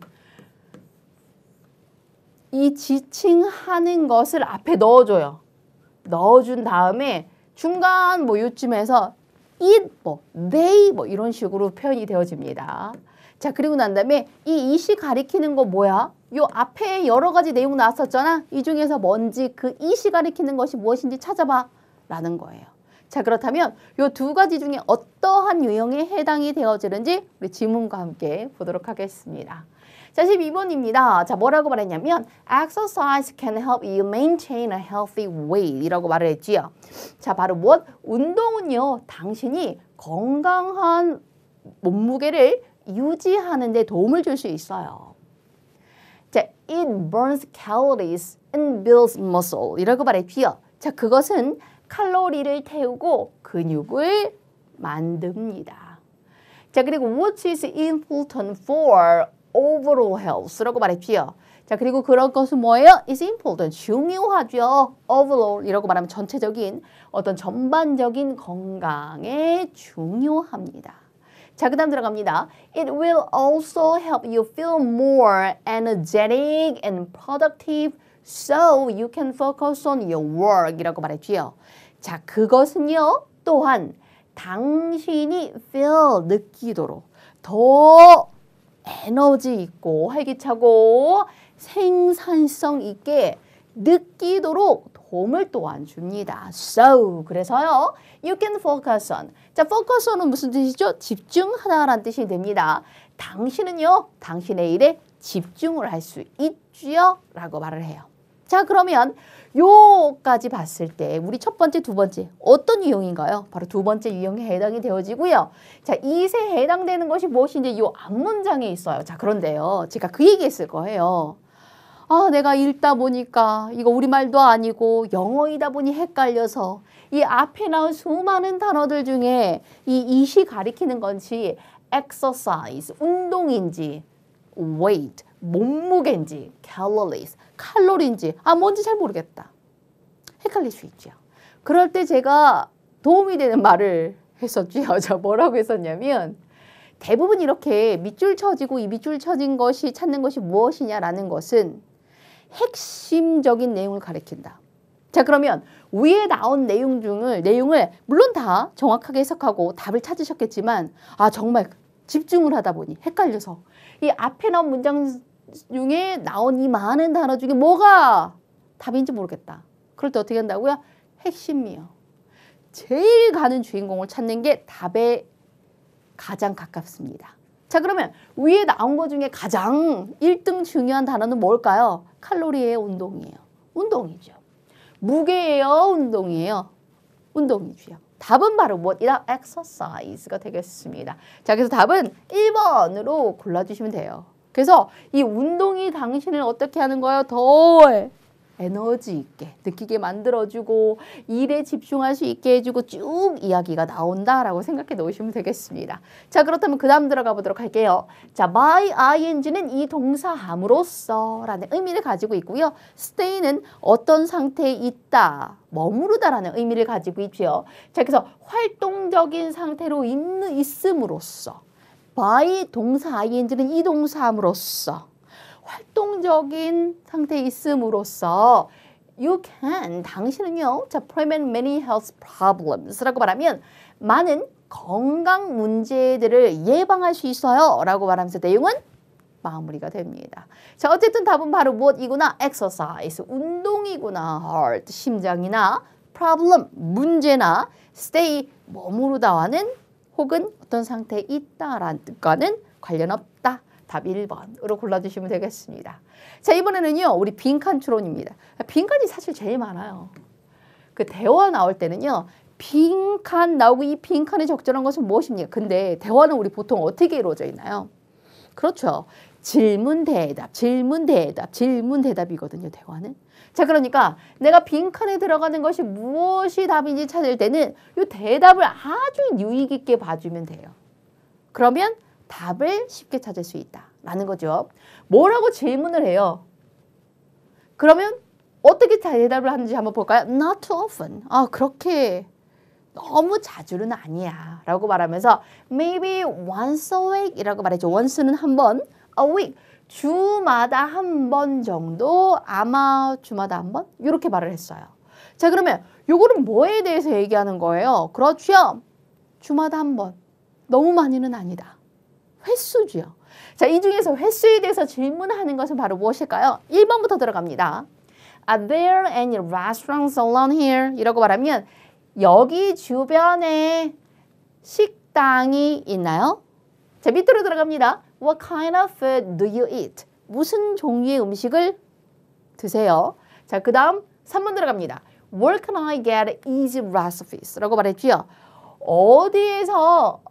이 지칭하는 것을 앞에 넣어줘요. 넣어준 다음에 중간 뭐 요쯤에서 it, 뭐 they 뭐 이런 식으로 표현이 되어집니다. 자, 그리고 난 다음에 이 it이 가리키는 거 뭐야? 요 앞에 여러 가지 내용 나왔었잖아. 이 중에서 뭔지 그 it이 가리키는 것이 무엇인지 찾아봐 라는 거예요. 자, 그렇다면 요 두 가지 중에 어떠한 유형에 해당이 되어지는지 우리 지문과 함께 보도록 하겠습니다. 자, 12번입니다. 자, 뭐라고 말했냐면 Exercise can help you maintain a healthy weight 이라고 말을 했지요. 자, 바로 무엇? 운동은요, 당신이 건강한 몸무게를 유지하는 데 도움을 줄 수 있어요. 자, it burns calories and builds muscle 이라고 말했지요. 자, 그것은 칼로리를 태우고 근육을 만듭니다. 자, 그리고 what is important for overall health라고 말했지요. 자, 그리고 그런 것은 뭐예요? is important, 중요하죠. overall이라고 말하면 전체적인 어떤 전반적인 건강에 중요합니다. 자, 그 다음 들어갑니다. It will also help you feel more energetic and productive so you can focus on your work 이라고 말했지요. 자, 그것은요, 또한 당신이 feel, 느끼도록 더 에너지 있고 활기차고 생산성 있게 느끼도록 도움을 또한 줍니다. So, 그래서요, you can focus on. 자, focus on은 무슨 뜻이죠? 집중하다라는 뜻이 됩니다. 당신은요, 당신의 일에 집중을 할 수 있지요? 라고 말을 해요. 자, 그러면 요까지 봤을 때 우리 첫 번째, 두 번째 어떤 유형인가요? 바로 두 번째 유형에 해당이 되어지고요. 자, 이세 해당되는 것이 무엇인지 요 앞문장에 있어요. 자, 그런데요, 제가 그 얘기했을 거예요. 아, 내가 읽다 보니까 이거 우리말도 아니고 영어이다 보니 헷갈려서 이 앞에 나온 수많은 단어들 중에 이 it이 가리키는 것이 exercise, 운동인지 weight, 몸무게인지 calories, 칼로리인지 뭔지 잘 모르겠다. 헷갈릴 수 있죠. 그럴 때 제가 도움이 되는 말을 했었죠. 저 뭐라고 했었냐면 대부분 이렇게 밑줄 쳐지고 이 밑줄 쳐진 것이 찾는 것이 무엇이냐라는 것은 핵심적인 내용을 가리킨다. 자, 그러면 위에 나온 내용을 물론 다 정확하게 해석하고 답을 찾으셨겠지만 정말 집중을 하다 보니 헷갈려서 이 앞에 나온 문장 중에 나온 이 많은 단어 중에 뭐가 답인지 모르겠다. 그럴 때 어떻게 한다고요? 핵심이요. 제일 가는 주인공을 찾는 게 답에 가장 가깝습니다. 자, 그러면 위에 나온 것 중에 가장 1등 중요한 단어는 뭘까요? 칼로리예요, 운동이에요? 운동이죠. 무게예요, 운동이에요? 운동이죠. 답은 바로 무엇이다? exercise가 되겠습니다. 자, 그래서 답은 1번으로 골라주시면 돼요. 그래서 이 운동이 당신을 어떻게 하는 거예요? 더 에너지 있게 느끼게 만들어주고 일에 집중할 수 있게 해주고 쭉 이야기가 나온다라고 생각해 놓으시면 되겠습니다. 자, 그렇다면 그 다음 들어가 보도록 할게요. 자, by ing는 이 동사 함으로써 라는 의미를 가지고 있고요. stay는 어떤 상태에 있다, 머무르다라는 의미를 가지고 있죠. 자, 그래서 활동적인 상태로 있음으로써 by 동사 ing는 이 동사 함으로써 활동적인 상태에 있음으로써 You can. 당신은요. 자, prevent many health problems라고 말하면 많은 건강 문제들을 예방할 수 있어요. 라고 말하면서 내용은 마무리가 됩니다. 자, 어쨌든 답은 바로 무엇이구나? exercise, 운동이구나. heart, 심장이나 problem, 문제나 stay, 머무르다와는 혹은 어떤 상태에 있다라는 뜻과는 관련 없다. 답 1번으로 골라주시면 되겠습니다. 자, 이번에는요. 우리 빈칸 추론입니다. 빈칸이 사실 제일 많아요. 그 대화 나올 때는요. 빈칸 나오고 이 빈칸에 적절한 것은 무엇입니까? 근데 대화는 우리 보통 어떻게 이루어져 있나요? 그렇죠. 질문 대답, 질문 대답, 질문 대답이거든요. 대화는. 자, 그러니까 내가 빈칸에 들어가는 것이 무엇이 답인지 찾을 때는 이 대답을 아주 유의 깊게 봐주면 돼요. 그러면 답을 쉽게 찾을 수 있다라는 거죠. 뭐라고 질문을 해요? 그러면 어떻게 대답을 하는지 한번 볼까요? Not too often. 그렇게 너무 자주는 아니야 라고 말하면서 maybe once a week 이라고 말했죠. once는 한 번, a week 주마다 한 번 정도, 아마 주마다 한 번 이렇게 말을 했어요. 자, 그러면 요거는 뭐에 대해서 얘기하는 거예요? 그렇죠. 주마다 한 번. 너무 많이는 아니다. 횟수죠. 자, 이 중에서 횟수에 대해서 질문하는 것은 바로 무엇일까요? 1번부터 들어갑니다. Are there any restaurants around here? 이라고 말하면 여기 주변에 식당이 있나요? 자, 밑으로 들어갑니다. What kind of food do you eat? 무슨 종류의 음식을 드세요? 자, 그 다음 3번 들어갑니다. Where can I get easy recipes? 라고 말했죠. 어디에서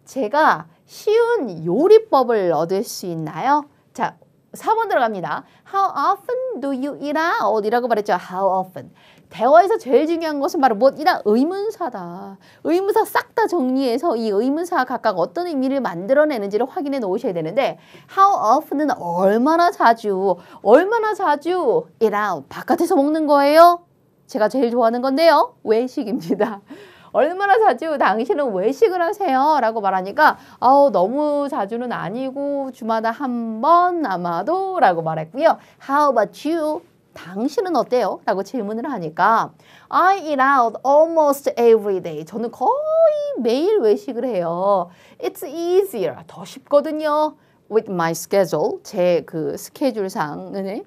제가 쉬운 요리법을 얻을 수 있나요? 자, 4번 들어갑니다. How often do you eat out? 이라고 말했죠. How often. 대화에서 제일 중요한 것은 바로 뭐이다? 의문사다. 의문사 싹 다 정리해서 이 의문사가 각각 어떤 의미를 만들어내는지를 확인해 놓으셔야 되는데 How often은 얼마나 자주 eat out. 바깥에서 먹는 거예요? 제가 제일 좋아하는 건데요. 외식입니다. 얼마나 자주 당신은 외식을 하세요? 라고 말하니까 너무 자주는 아니고 주마다 한 번 아마도 라고 말했고요. How about you? 당신은 어때요? 라고 질문을 하니까 I eat out almost every day. 저는 거의 매일 외식을 해요. It's easier. 더 쉽거든요. With my schedule. 제 그 스케줄상은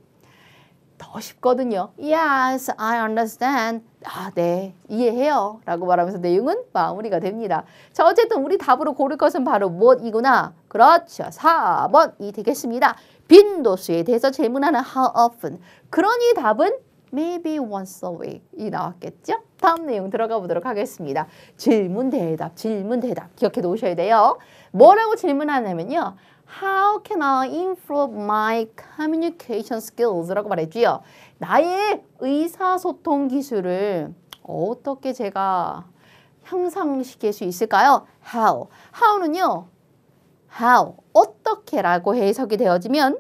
더 쉽거든요. Yes, I understand. 네, 이해해요. 라고 말하면서 내용은 마무리가 됩니다. 자, 어쨌든 우리 답으로 고를 것은 바로 무엇이구나? 그렇죠. 4번이 되겠습니다. 빈도수에 대해서 질문하는 how often. 그러니 답은 maybe once a week이 나왔겠죠? 다음 내용 들어가 보도록 하겠습니다. 질문 대답, 질문 대답 기억해 놓으셔야 돼요. 뭐라고 질문하냐면요. How can I improve my communication skills? 라고 말했지요. 나의 의사소통 기술을 어떻게 제가 향상시킬 수 있을까요? How. How는요. How. 어떻게라고 해석이 되어지면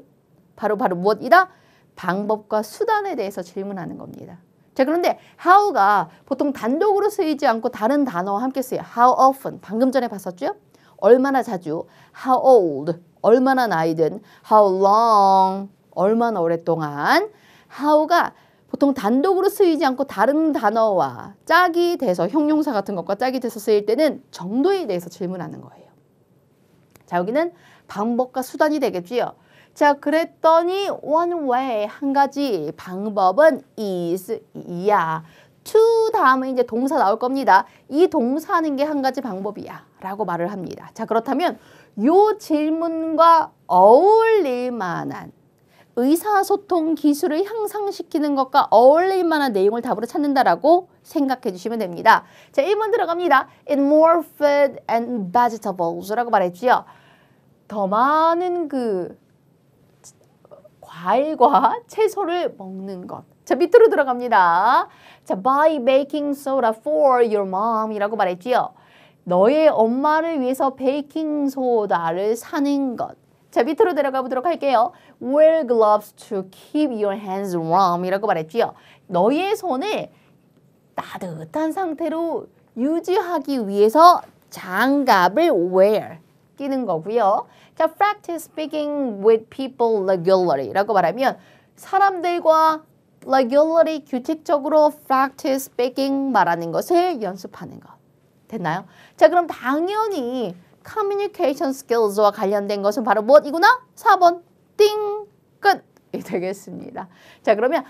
바로 무엇이다? 방법과 수단에 대해서 질문하는 겁니다. 자, 그런데 how가 보통 단독으로 쓰이지 않고 다른 단어와 함께 쓰여요. How often. 방금 전에 봤었죠? 얼마나 자주. How old. 얼마나 나이든. How long. 얼마나 오랫동안. how가 보통 단독으로 쓰이지 않고 다른 단어와 짝이 돼서 형용사 같은 것과 짝이 돼서 쓰일 때는 정도에 대해서 질문하는 거예요. 자, 여기는 방법과 수단이 되겠지요. 자, 그랬더니 one way, 한 가지 방법은 is, 이야. to 다음에 이제 동사 나올 겁니다. 이 동사하는 게 한 가지 방법이야 라고 말을 합니다. 자, 그렇다면 요 질문과 어울릴 만한 의사소통 기술을 향상시키는 것과 어울릴 만한 내용을 답으로 찾는다라고 생각해 주시면 됩니다. 자, 1번 들어갑니다. Eat more food and vegetables 라고 말했지요. 더 많은 그 과일과 채소를 먹는 것. 자, 밑으로 들어갑니다. 자, buy baking soda for your mom 이라고 말했지요. 너의 엄마를 위해서 베이킹 소다를 사는 것. 자, 밑으로 내려가 보도록 할게요. Wear gloves to keep your hands warm 이라고 말했지요. 너의 손을 따뜻한 상태로 유지하기 위해서 장갑을 wear, 끼는 거고요. 자, practice speaking with people regularly 라고 말하면 사람들과 regularly 규칙적으로 practice speaking 말하는 것을 연습하는 것. 됐나요? 자, 그럼 당연히 communication skills와 관련된 것은 바로 무엇이구나? 4번 띵 끝이 되겠습니다. 자, 그러면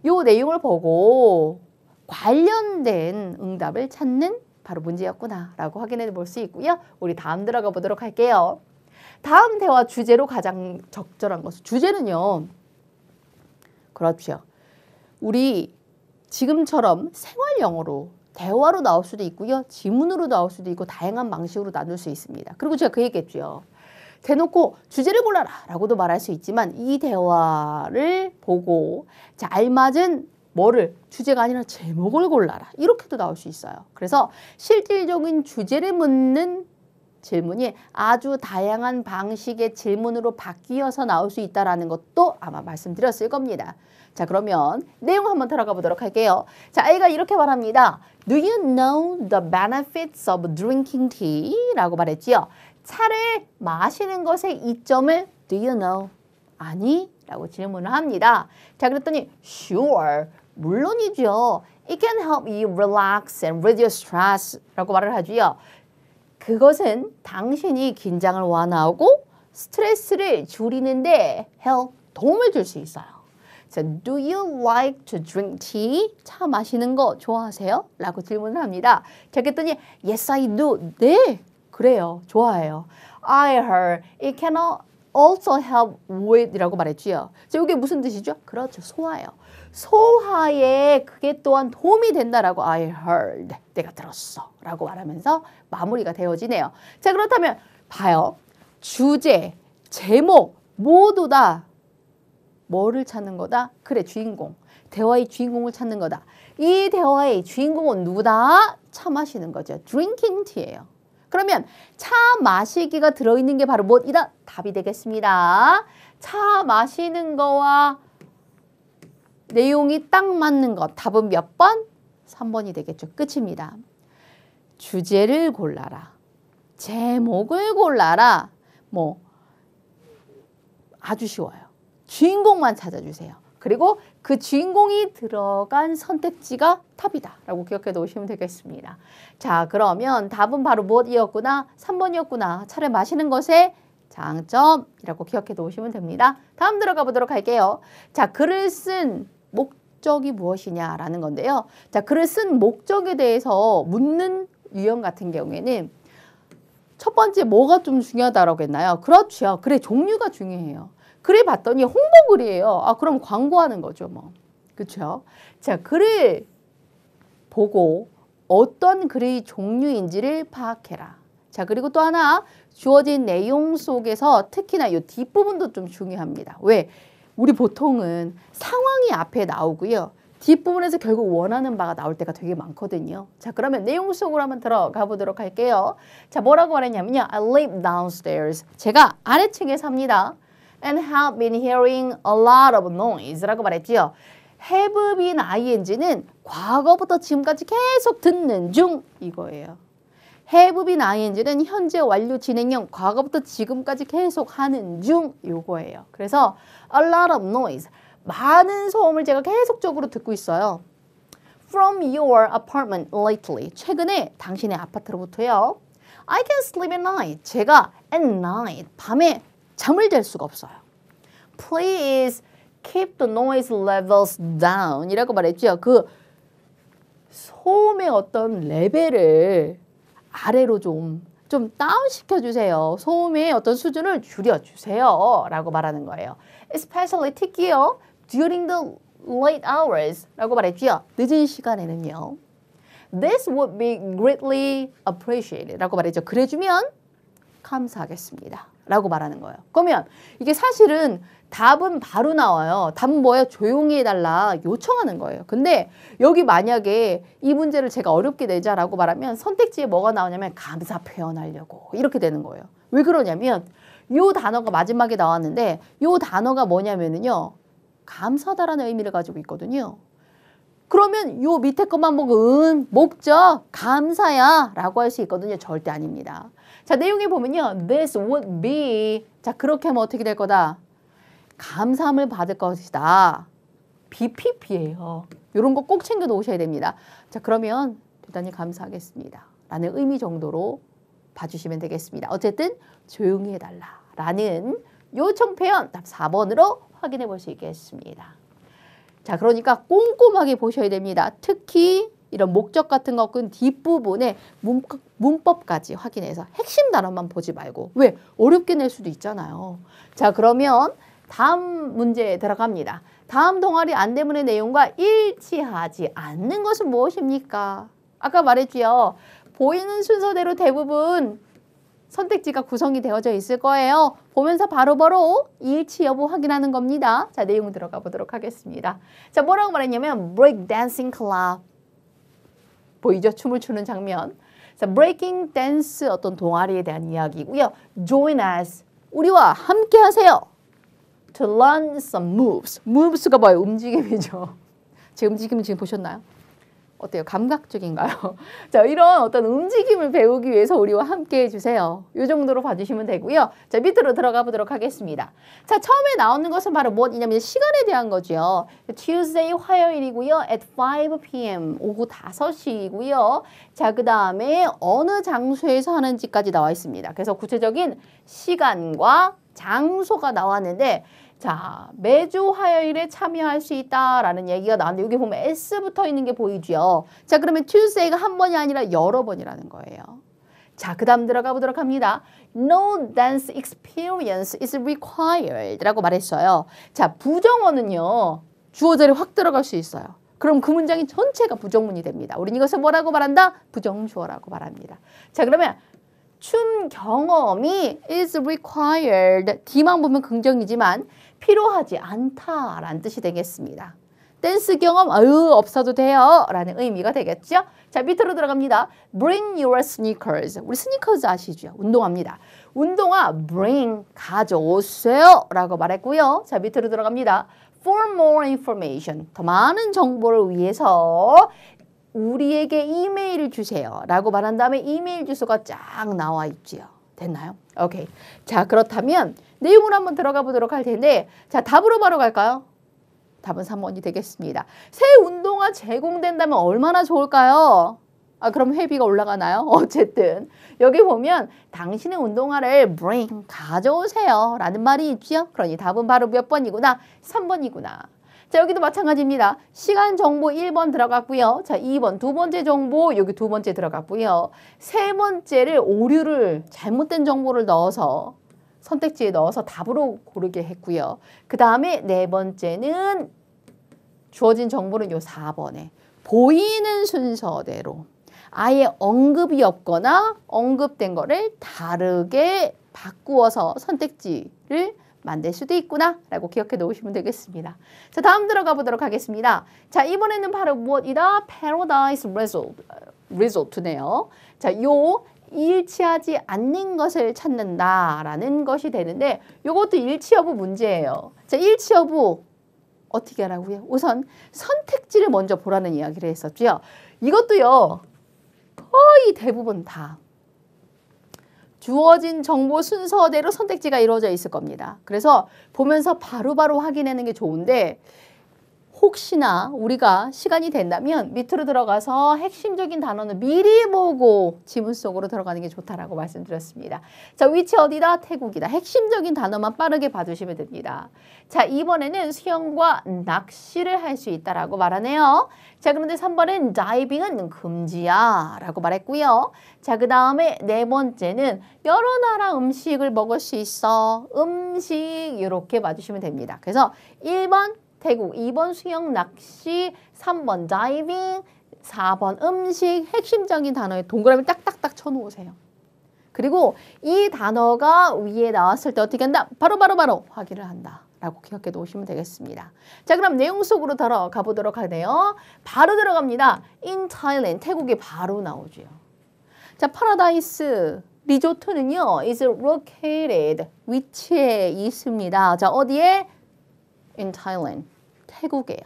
요 내용을 보고 관련된 응답을 찾는 바로 문제였구나 라고 확인해 볼 수 있고요. 우리 다음 들어가 보도록 할게요. 다음 대화 주제로 가장 적절한 것은 주제는요. 그렇죠. 우리 지금처럼 생활 영어로 대화로 나올 수도 있고요. 지문으로 나올 수도 있고 다양한 방식으로 나눌 수 있습니다. 그리고 제가 그 얘기했죠. 대놓고 주제를 골라라 라고도 말할 수 있지만 이 대화를 보고 자, 알맞은 뭐를 주제가 아니라 제목을 골라라 이렇게도 나올 수 있어요. 그래서 실질적인 주제를 묻는 질문이 아주 다양한 방식의 질문으로 바뀌어서 나올 수 있다는 것도 아마 말씀드렸을 겁니다. 자, 그러면 내용 한번 들어가 보도록 할게요. 자, 아이가 이렇게 말합니다. Do you know the benefits of drinking tea? 라고 말했지요. 차를 마시는 것의 이점을 Do you know? 아니? 라고 질문을 합니다. 자, 그랬더니 Sure. 물론이죠. It can help you relax and reduce stress. 라고 말을 하지요. 그것은 당신이 긴장을 완화하고 스트레스를 줄이는데 도움을 줄 수 있어요. So, do you like to drink tea? 차 마시는 거 좋아하세요? 라고 질문을 합니다. 자, 그랬더니 Yes, I do. 네, 그래요. 좋아해요. I heard it can also help with 라고 말했지요. 자, 이게 무슨 뜻이죠? 그렇죠. 소화예요. 소화에 그게 또한 도움이 된다라고 I heard. 내가 들었어. 라고 말하면서 마무리가 되어지네요. 자, 그렇다면 봐요. 주제, 제목 모두 다 뭐를 찾는 거다? 그래, 주인공. 대화의 주인공을 찾는 거다. 이 대화의 주인공은 누구다? 차 마시는 거죠. drinking tea예요. 그러면 차 마시기가 들어있는 게 바로 뭐이다? 답이 되겠습니다. 차 마시는 거와 내용이 딱 맞는 것. 답은 몇 번? 3번이 되겠죠. 끝입니다. 주제를 골라라. 제목을 골라라. 뭐 아주 쉬워요. 주인공만 찾아주세요. 그리고 그 주인공이 들어간 선택지가 답이다 라고 기억해 놓으시면 되겠습니다. 자, 그러면 답은 바로 무엇이었구나? 3번이었구나. 차를 마시는 것의 장점이라고 기억해 놓으시면 됩니다. 다음 들어가 보도록 할게요. 자, 글을 쓴 목적이 무엇이냐라는 건데요. 자, 글을 쓴 목적에 대해서 묻는 유형 같은 경우에는 첫 번째 뭐가 좀 중요하다고 했나요? 그렇죠. 글의 종류가 중요해요. 글을 봤더니 홍보글이에요. 그럼 광고하는 거죠, 뭐. 그렇죠? 자, 글을 보고 어떤 글의 종류인지를 파악해라. 자, 그리고 또 하나 주어진 내용 속에서 특히나 이 뒷부분도 좀 중요합니다. 왜? 우리 보통은 상황이 앞에 나오고요. 뒷부분에서 결국 원하는 바가 나올 때가 되게 많거든요. 자, 그러면 내용 속으로 한번 들어가 보도록 할게요. 자, 뭐라고 말했냐면요. I live downstairs. 제가 아래층에 삽니다. And have been hearing a lot of noise 라고 말했지요. have been ing는 과거부터 지금까지 계속 듣는 중 이거예요. have been ing는 현재 완료 진행형 과거부터 지금까지 계속 하는 중 이거예요. 그래서 a lot of noise 많은 소음을 제가 계속적으로 듣고 있어요. From your apartment lately 최근에 당신의 아파트로부터요. I can sleep at night 제가 at night 밤에 잠을 잘 수가 없어요. Please keep the noise levels down 이라고 말했죠. 그 소음의 어떤 레벨을 아래로 좀 다운 시켜주세요. 소음의 어떤 수준을 줄여주세요. 라고 말하는 거예요. Especially 특히요. During the late hours 라고 말했죠. 늦은 시간에는요. This would be greatly appreciated 라고 말했죠. 그래주면 감사하겠습니다. 라고 말하는 거예요. 그러면 이게 사실은 답은 바로 나와요. 답은 뭐예요? 조용히 해달라 요청하는 거예요. 근데 여기 만약에 이 문제를 제가 어렵게 내자라고 말하면 선택지에 뭐가 나오냐면 감사 표현하려고 이렇게 되는 거예요. 왜 그러냐면 요 단어가 마지막에 나왔는데 요 단어가 뭐냐면은요. 감사하다라는 의미를 가지고 있거든요. 그러면 요 밑에 것만 보고 목적 감사야 라고 할 수 있거든요. 절대 아닙니다. 자, 내용에 보면요. This would be 자, 그렇게 하면 어떻게 될 거다? 감사함을 받을 것이다. BPP예요. 이런 거 꼭 챙겨 놓으셔야 됩니다. 자, 그러면 대단히 감사하겠습니다. 라는 의미 정도로 봐주시면 되겠습니다. 어쨌든 조용히 해달라 라는 요청 표현 답 4번으로 확인해 볼 수 있겠습니다. 자, 그러니까 꼼꼼하게 보셔야 됩니다. 특히 이런 목적 같은 거 끈 뒷부분에 문법까지 확인해서 핵심 단어만 보지 말고 왜? 어렵게 낼 수도 있잖아요. 자, 그러면 다음 문제에 들어갑니다. 다음 동아리 안내문의 내용과 일치하지 않는 것은 무엇입니까? 아까 말했지요. 보이는 순서대로 대부분 선택지가 구성이 되어져 있을 거예요. 보면서 바로바로 일치 여부 확인하는 겁니다. 자, 내용 들어가 보도록 하겠습니다. 자, 뭐라고 말했냐면 break dancing club. 보이죠? 춤을 추는 장면. 자, breaking dance 어떤 동아리에 대한 이야기고요. join us. 우리와 함께 하세요. to learn some moves. moves가 뭐예요? 움직임이죠. 제 움직임 지금 보셨나요? 어때요? 감각적인가요? 자, 이런 어떤 움직임을 배우기 위해서 우리와 함께 해주세요. 이 정도로 봐주시면 되고요. 자, 밑으로 들어가 보도록 하겠습니다. 자, 처음에 나오는 것은 바로 무엇이냐면 시간에 대한 거죠. Tuesday 화요일이고요. at 5 p.m. 오후 5시이고요. 자, 그 다음에 어느 장소에서 하는지까지 나와 있습니다. 그래서 구체적인 시간과 장소가 나왔는데 자, 매주 화요일에 참여할 수 있다라는 얘기가 나왔는데 여기 보면 S 붙어 있는 게 보이죠. 자, 그러면 Tuesday가 한 번이 아니라 여러 번이라는 거예요. 자, 그 다음 들어가 보도록 합니다. No dance experience is required 라고 말했어요. 자, 부정어는요. 주어절에 확 들어갈 수 있어요. 그럼 그 문장이 전체가 부정문이 됩니다. 우린 이것을 뭐라고 말한다? 부정주어라고 말합니다. 자, 그러면 춤 경험이 is required. D만 보면 긍정이지만 필요하지 않다라는 뜻이 되겠습니다. 댄스 경험 없어도 돼요 라는 의미가 되겠죠. 자, 밑으로 들어갑니다. Bring your sneakers. 우리 스니커즈 아시죠? 운동화입니다. 운동화 bring 가져오세요 라고 말했고요. 자, 밑으로 들어갑니다. For more information. 더 많은 정보를 위해서 우리에게 이메일을 주세요 라고 말한 다음에 이메일 주소가 쫙 나와 있지요. 됐나요? 오케이. 자, 그렇다면 내용을 한번 들어가 보도록 할 텐데 자, 답으로 바로 갈까요? 답은 3번이 되겠습니다. 새 운동화 제공된다면 얼마나 좋을까요? 아, 그럼 회비가 올라가나요? 어쨌든 여기 보면 당신의 운동화를 bring 가져오세요 라는 말이 있죠. 그러니 답은 바로 몇 번이구나? 3번이구나. 자, 여기도 마찬가지입니다. 시간 정보 1번 들어갔고요. 자, 2번 두 번째 정보 여기 두 번째 들어갔고요. 세 번째를 오류를 잘못된 정보를 넣어서 선택지에 넣어서 답으로 고르게 했고요. 그 다음에 네 번째는 주어진 정보는 요 4번에 보이는 순서대로 아예 언급이 없거나 언급된 거를 다르게 바꾸어서 선택지를 만들 수도 있구나 라고 기억해 놓으시면 되겠습니다. 자, 다음 들어가 보도록 하겠습니다. 자, 이번에는 바로 무엇이다? Paradise Resort네요. 자, 요 일치하지 않는 것을 찾는다라는 것이 되는데 이것도 일치 여부 문제예요. 자, 일치 여부 어떻게 하라고요? 우선 선택지를 먼저 보라는 이야기를 했었죠. 이것도요. 거의 대부분 다 주어진 정보 순서대로 선택지가 이루어져 있을 겁니다. 그래서 보면서 바로바로 확인하는 게 좋은데 혹시나 우리가 시간이 된다면 밑으로 들어가서 핵심적인 단어는 미리 보고 지문 속으로 들어가는 게 좋다라고 말씀드렸습니다. 자, 위치 어디다? 태국이다. 핵심적인 단어만 빠르게 봐주시면 됩니다. 자, 이번에는 수영과 낚시를 할 수 있다라고 말하네요. 자, 그런데 3번은 다이빙은 금지야 라고 말했고요. 자, 그 다음에 네 번째는 여러 나라 음식을 먹을 수 있어. 음식 이렇게 봐주시면 됩니다. 그래서 1번 태국, 2번 수영, 낚시, 3번 다이빙, 4번 음식, 핵심적인 단어에 동그라미 딱딱딱 쳐놓으세요. 그리고 이 단어가 위에 나왔을 때 어떻게 한다? 바로 확인을 한다. 라고 기억해 놓으시면 되겠습니다. 자, 그럼 내용 속으로 들어가 보도록 하네요. 바로 들어갑니다. In Thailand, 태국에 바로 나오죠. 자, 파라다이스 리조트는요, is located, 위치에 있습니다. 자, 어디에? In Thailand. 태국이에요.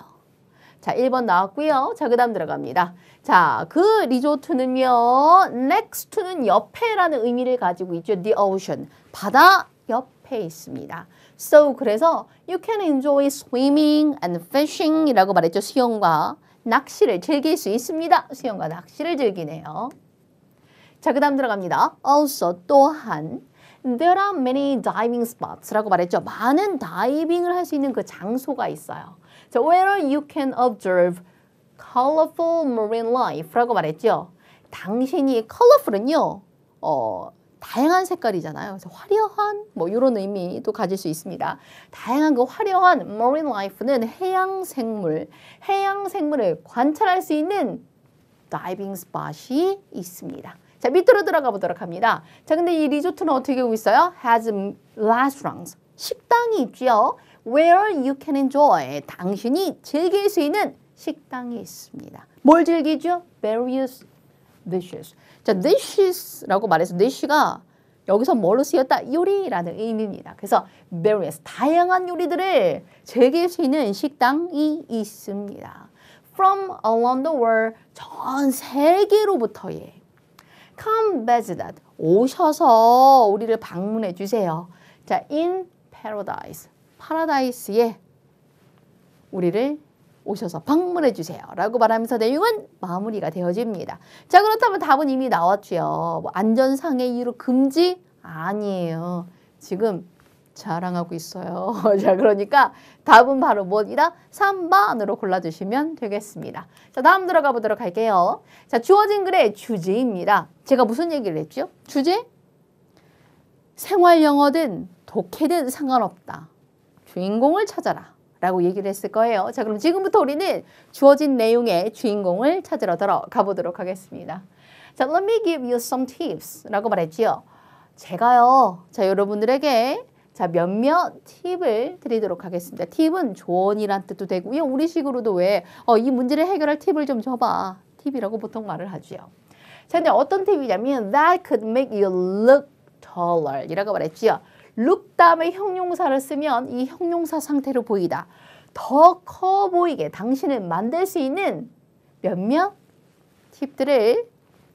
자, 1번 나왔고요. 자, 그 다음 들어갑니다. 자, 그 리조트는요. next to는 옆에라는 의미를 가지고 있죠. The ocean. 바다 옆에 앞에 있습니다. So 그래서 you can enjoy swimming and fishing 이라고 말했죠. 수영과 낚시를 즐길 수 있습니다. 수영과 낚시를 즐기네요. 자, 그 다음 들어갑니다. Also 또한 there are many diving spots 라고 말했죠. 많은 다이빙을 할 수 있는 그 장소가 있어요. 자, where you can observe colorful marine life 라고 말했죠. 당신이 colorful은요. 다양한 색깔이잖아요. 그래서 화려한 뭐 이런 의미도 가질 수 있습니다. 다양한 그 화려한 marine life는 해양 생물을 관찰할 수 있는 다이빙 스팟이 있습니다. 자, 밑으로 들어가 보도록 합니다. 자, 근데 이 리조트는 어떻게 하고 있어요? has restaurants. 식당이 있죠. where you can enjoy. 당신이 즐길 수 있는 식당이 있습니다. 뭘 즐기죠? various dishes. 자, dishes라고 말해서 dish가 여기서 뭘로 쓰였다? 요리라는 의미입니다. 그래서 various, 다양한 요리들을 즐길 수 있는 식당이 있습니다. From around the world, 전 세계로부터의 come visit, 오셔서 우리를 방문해 주세요. 자, in paradise, 파라다이스에 우리를 오셔서 방문해 주세요 라고 말하면서 내용은 마무리가 되어집니다. 자, 그렇다면 답은 이미 나왔죠. 뭐 안전상의 이유로 금지? 아니에요. 지금 자랑하고 있어요. 자, 그러니까 답은 바로 뭐이다? 3번으로 골라주시면 되겠습니다. 자, 다음 들어가 보도록 할게요. 자, 주어진 글의 주제입니다. 제가 무슨 얘기를 했죠? 주제? 생활 영어든 독해든 상관없다. 주인공을 찾아라. 라고 얘기를 했을 거예요. 자, 그럼 지금부터 우리는 주어진 내용의 주인공을 찾으러 들어가 보도록 하겠습니다. 자, let me give you some tips 라고 말했지요. 제가요, 자, 여러분들에게 자, 몇몇 팁을 드리도록 하겠습니다. 팁은 조언이란 뜻도 되고요. 우리식으로도 왜, 이 문제를 해결할 팁을 좀 줘봐. 팁이라고 보통 말을 하지요. 자, 근데 어떤 팁이냐면 that could make you look taller 이라고 말했지요. look 다음에 형용사를 쓰면 이 형용사 상태로 보이다. 더 커 보이게 당신을 만들 수 있는 몇몇 팁들을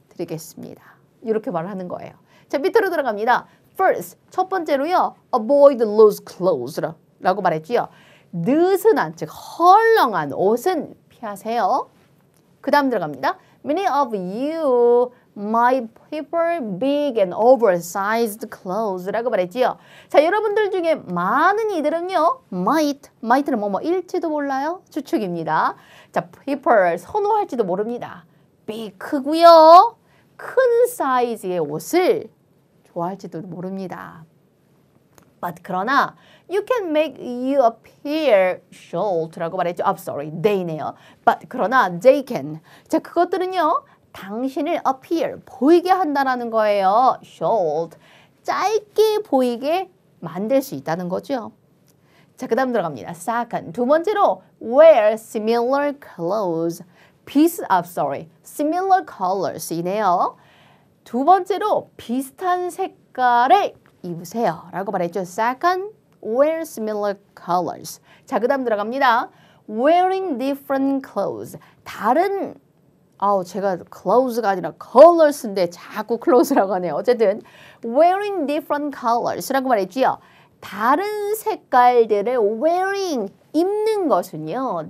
드리겠습니다. 이렇게 말을 하는 거예요. 자, 밑으로 들어갑니다. First, 첫 번째로요. Avoid loose clothes 라고 말했지요. 느슨한, 즉 헐렁한 옷은 피하세요. 그 다음 들어갑니다. Many of you might prefer big and oversized clothes 라고 말했지요. 자, 여러분들 중에 많은 이들은요. might는 뭐일지도 몰라요. 추측입니다. 자, prefer, 선호할지도 모릅니다. big, 크고요. 큰 사이즈의 옷을 좋아할지도 모릅니다. But 그러나 you can make you appear short라고 말했죠. I'm sorry, they네요. But 그러나 they can. 자, 그것들은요. 당신을 appear, 보이게 한다는 거예요. short, 짧게 보이게 만들 수 있다는 거죠. 자, 그 다음 들어갑니다. Second, 두 번째로 wear similar clothes. similar colors이네요. 두 번째로 비슷한 색깔을 입으세요 라고 말했죠. Second, wear similar colors. 자, 그 다음 들어갑니다. Wearing different clothes. 다른, 제가 clothes가 아니라 colors인데 자꾸 clothes라고 하네요. 어쨌든 wearing different colors라고 말했지요. 다른 색깔들을 wearing, 입는 것은요.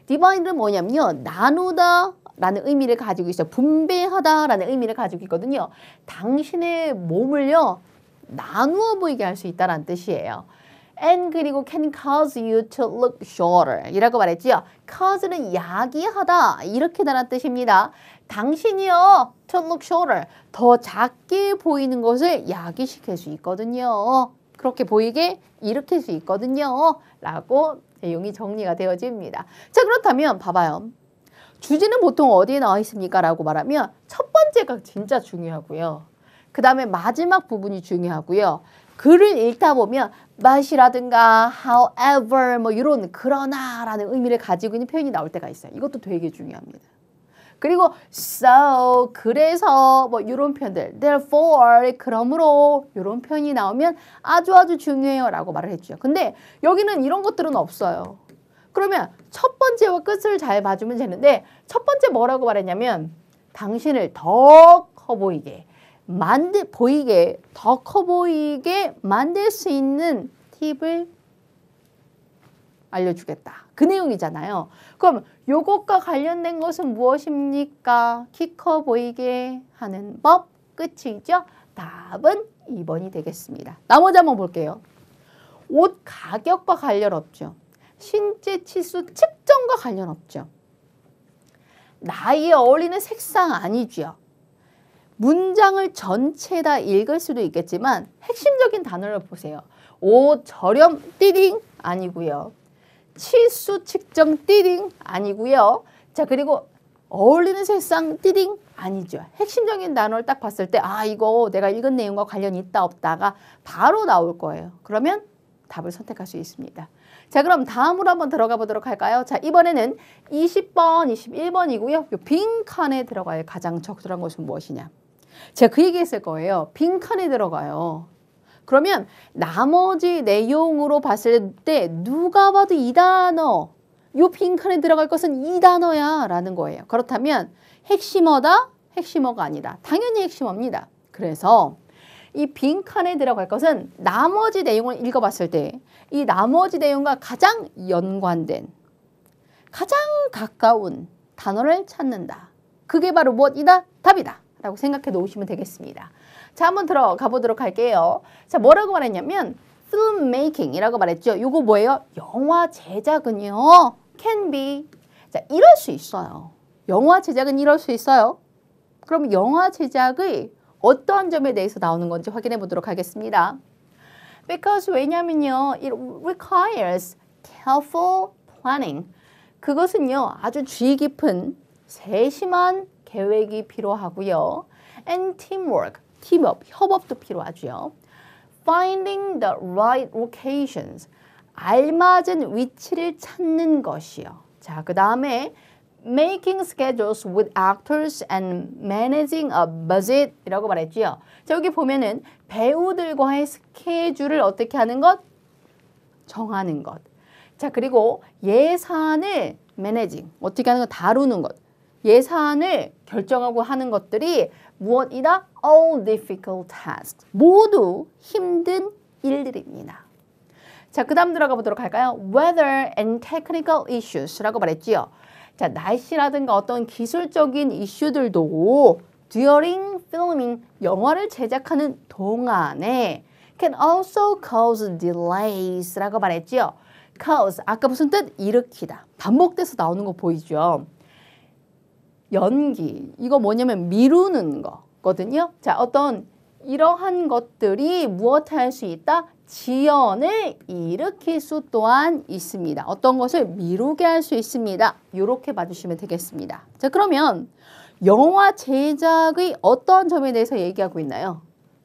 divide는 뭐냐면요. 나누다 라는 의미를 가지고 있어요. 분배하다 라는 의미를 가지고 있거든요. 당신의 몸을요. 나누어 보이게 할 수 있다는 뜻이에요. And 그리고 can cause you to look shorter 이라고 말했지요. cause는 야기하다 이렇게 다른 뜻입니다. 당신이요. to look shorter 더 작게 보이는 것을 야기시킬 수 있거든요. 그렇게 보이게 일으킬 수 있거든요. 라고 내용이 정리가 되어집니다. 자, 그렇다면 봐봐요. 주제는 보통 어디에 나와 있습니까? 라고 말하면 첫 번째가 진짜 중요하고요. 그 다음에 마지막 부분이 중요하고요. 글을 읽다 보면 but이라든가 however 뭐 이런 그러나 라는 의미를 가지고 있는 표현이 나올 때가 있어요. 이것도 되게 중요합니다. 그리고 so 그래서 뭐 이런 표현들 therefore 그러므로 이런 표현이 나오면 아주 중요해요 라고 말을 했죠. 근데 여기는 이런 것들은 없어요. 그러면 첫 번째와 끝을 잘 봐주면 되는데 첫 번째 뭐라고 말했냐면 당신을 더 커 보이게 보이게, 더 커 보이게 만들 수 있는 팁을 알려주겠다. 그 내용이잖아요. 그럼 요것과 관련된 것은 무엇입니까? 키 커 보이게 하는 법. 끝이죠? 답은 2번이 되겠습니다. 나머지 한번 볼게요. 옷 가격과 관련 없죠. 신체 치수 측정과 관련 없죠. 나이에 어울리는 색상 아니죠. 문장을 전체 다 읽을 수도 있겠지만 핵심적인 단어를 보세요. 옷 저렴 띠딩 아니고요. 치수 측정 띠딩 아니고요. 자, 그리고 어울리는 색상 띠딩 아니죠. 핵심적인 단어를 딱 봤을 때 아, 이거 내가 읽은 내용과 관련이 있다 없다가 바로 나올 거예요. 그러면 답을 선택할 수 있습니다. 자, 그럼 다음으로 한번 들어가 보도록 할까요? 자, 이번에는 20번, 21번이고요. 요 빈칸에 들어갈 가장 적절한 것은 무엇이냐? 제가 그 얘기했을 거예요. 빈칸에 들어가요. 그러면 나머지 내용으로 봤을 때 누가 봐도 이 단어, 요 빈칸에 들어갈 것은 이 단어야 라는 거예요. 그렇다면 핵심어다? 핵심어가 아니다. 당연히 핵심어입니다. 그래서 이 빈칸에 들어갈 것은 나머지 내용을 읽어봤을 때 이 나머지 내용과 가장 연관된, 가장 가까운 단어를 찾는다. 그게 바로 무엇이다? 답이다. 라고 생각해 놓으시면 되겠습니다. 자, 한번 들어가 보도록 할게요. 자, 뭐라고 말했냐면 filmmaking이라고 말했죠. 요거 뭐예요? 영화 제작은요. can be. 자, 이럴 수 있어요. 영화 제작은 이럴 수 있어요. 그럼 영화 제작의 어떠한 점에 대해서 나오는 건지 확인해 보도록 하겠습니다. Because 왜냐면요. It requires careful planning. 그것은요. 아주 주의 깊은 세심한 계획이 필요하고요. And teamwork. 팀업, 협업도 필요하죠. Finding the right locations. 알맞은 위치를 찾는 것이요. 자, 그 다음에 making schedules with actors and managing a budget 이라고 말했죠. 자, 여기 보면은 배우들과의 스케줄을 어떻게 하는 것? 정하는 것. 자, 그리고 예산을 managing, 어떻게 하는 것? 다루는 것. 예산을 결정하고 하는 것들이 무엇이다? All difficult tasks. 모두 힘든 일들입니다. 자, 그 다음 들어가 보도록 할까요? Weather and technical issues라고 말했지요. 자, 날씨라든가 어떤 기술적인 이슈들도 during filming, 영화를 제작하는 동안에 can also cause delays라고 말했지요. cause, 아까 무슨 뜻? 일으키다. 반복돼서 나오는 거 보이죠? 연기, 이거 뭐냐면 미루는 거거든요. 자, 어떤 이러한 것들이 무엇할 수 있다? 지연을 일으킬 수 또한 있습니다. 어떤 것을 미루게 할 수 있습니다. 이렇게 봐주시면 되겠습니다. 자, 그러면 영화 제작의 어떤 점에 대해서 얘기하고 있나요?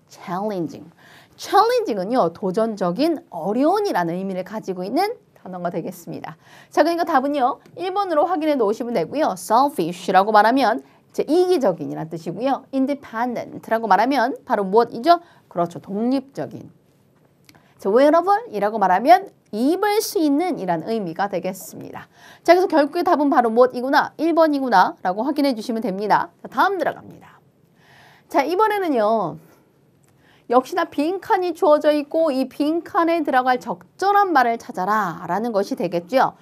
challenging. challenging은요, 도전적인, 어려운이라는 의미를 가지고 있는 단어가 되겠습니다. 자, 그러니까 답은요, 1번으로 확인해 놓으시면 되고요. selfish라고 말하면 이기적인이라는 뜻이고요. independent라고 말하면 바로 무엇이죠? 그렇죠, 독립적인. 자, wearable이라고 말하면 입을 수 있는 이란 의미가 되겠습니다. 자, 그래서 결국에 답은 바로 무엇이구나? 1번이구나 라고 확인해 주시면 됩니다. 자, 다음 들어갑니다. 자, 이번에는요. 역시나 빈칸이 주어져 있고 이 빈칸에 들어갈 적절한 말을 찾아라 라는 것이 되겠죠.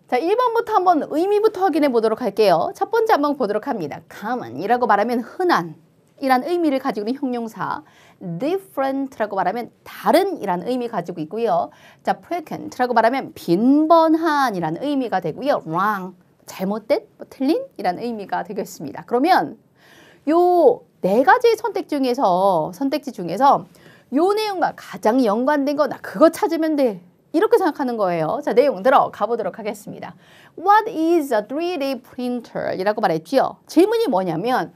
자, 1번부터 한번 의미부터 확인해 보도록 할게요. 첫 번째 한번 보도록 합니다. common이라고 말하면 흔한 이란 의미를 가지고 있는 형용사, different라고 말하면 다른 이란 의미 가지고 있고요. 자, frequent라고 말하면 빈번한 이란 의미가 되고요. wrong, 잘못된, 틀린 이란 의미가 되겠습니다. 그러면 요 네 가지 선택지 중에서 요 내용과 가장 연관된 거 나 그거 찾으면 돼. 이렇게 생각하는 거예요. 자, 내용 들어가 보도록 하겠습니다. What is a 3D printer? 이라고 말했지요. 질문이 뭐냐면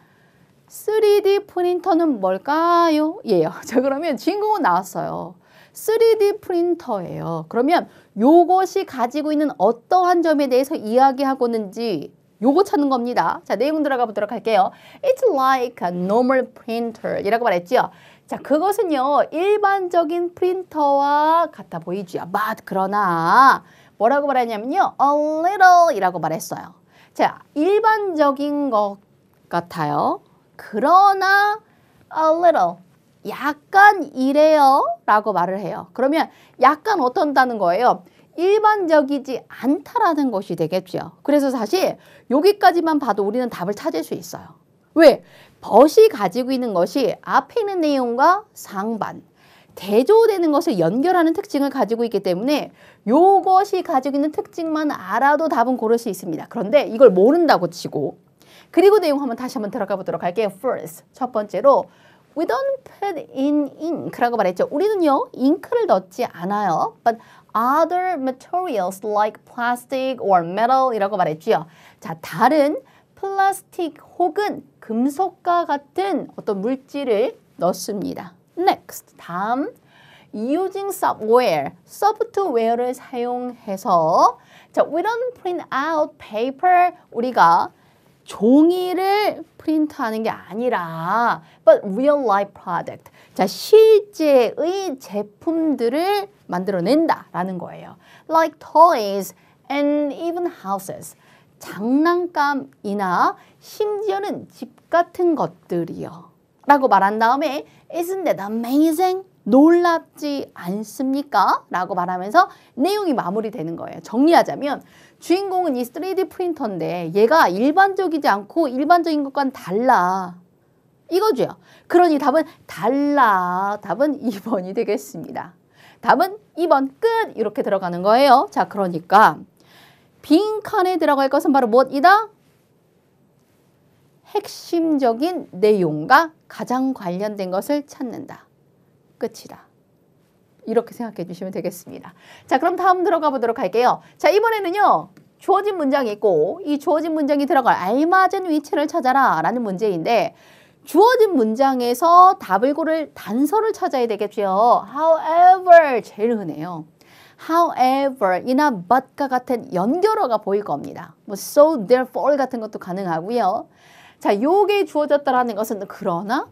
3D 프린터는 뭘까요? 예요. 자, 그러면 주인공은 나왔어요. 3D 프린터예요. 그러면 요것이 가지고 있는 어떠한 점에 대해서 이야기하고 있는지 요거 찾는 겁니다. 자, 내용 들어가 보도록 할게요. It's like a normal printer 이라고 말했죠. 자, 그것은요, 일반적인 프린터와 같아 보이죠. But 그러나 뭐라고 말하냐면요, a little 이라고 말했어요. 자, 일반적인 것 같아요. 그러나 a little. 약간 이래요 라고 말을 해요. 그러면 약간 어떤다는 거예요? 일반적이지 않다라는 것이 되겠죠. 그래서 사실 여기까지만 봐도 우리는 답을 찾을 수 있어요. 왜? but이 가지고 있는 것이 앞에 있는 내용과 상반, 대조되는 것을 연결하는 특징을 가지고 있기 때문에 요것이 가지고 있는 특징만 알아도 답은 고를 수 있습니다. 그런데 이걸 모른다고 치고 그리고 내용 다시 한번 들어가 보도록 할게요. First, 첫 번째로 We don't put in ink라고 말했죠. 우리는요, 잉크를 넣지 않아요. But other materials like plastic or metal 이라고 말했죠. 자, 다른 플라스틱 혹은 금속과 같은 어떤 물질을 넣습니다. Next, 다음. Using software, 소프트웨어를 사용해서 자, we don't print out paper. 우리가 종이를 프린트하는 게 아니라 but real life product. 자, 실제의 제품들을 만들어낸다라는 거예요. Like toys and even houses. 장난감이나 심지어는 집 같은 것들이요. 라고 말한 다음에 Isn't that amazing? 놀랍지 않습니까? 라고 말하면서 내용이 마무리되는 거예요. 정리하자면 주인공은 이 3D 프린터인데 얘가 일반적이지 않고 일반적인 것과는 달라. 이거죠. 그러니 답은 달라. 답은 2번이 되겠습니다. 답은 2번 끝. 이렇게 들어가는 거예요. 자, 그러니까 빈칸에 들어갈 것은 바로 무엇이다? 핵심적인 내용과 가장 관련된 것을 찾는다. 끝이다. 이렇게 생각해 주시면 되겠습니다. 자, 그럼 다음 들어가 보도록 할게요. 자, 이번에는요. 주어진 문장이 있고 이 주어진 문장이 들어갈 알맞은 위치를 찾아라 라는 문제인데 주어진 문장에서 답을 고를 단서를 찾아야 되겠죠. However, 제일 흔해요. However, 이나 but과 같은 연결어가 보일 겁니다. 뭐 so, therefore 같은 것도 가능하고요. 자, 요게 주어졌다라는 것은 그러나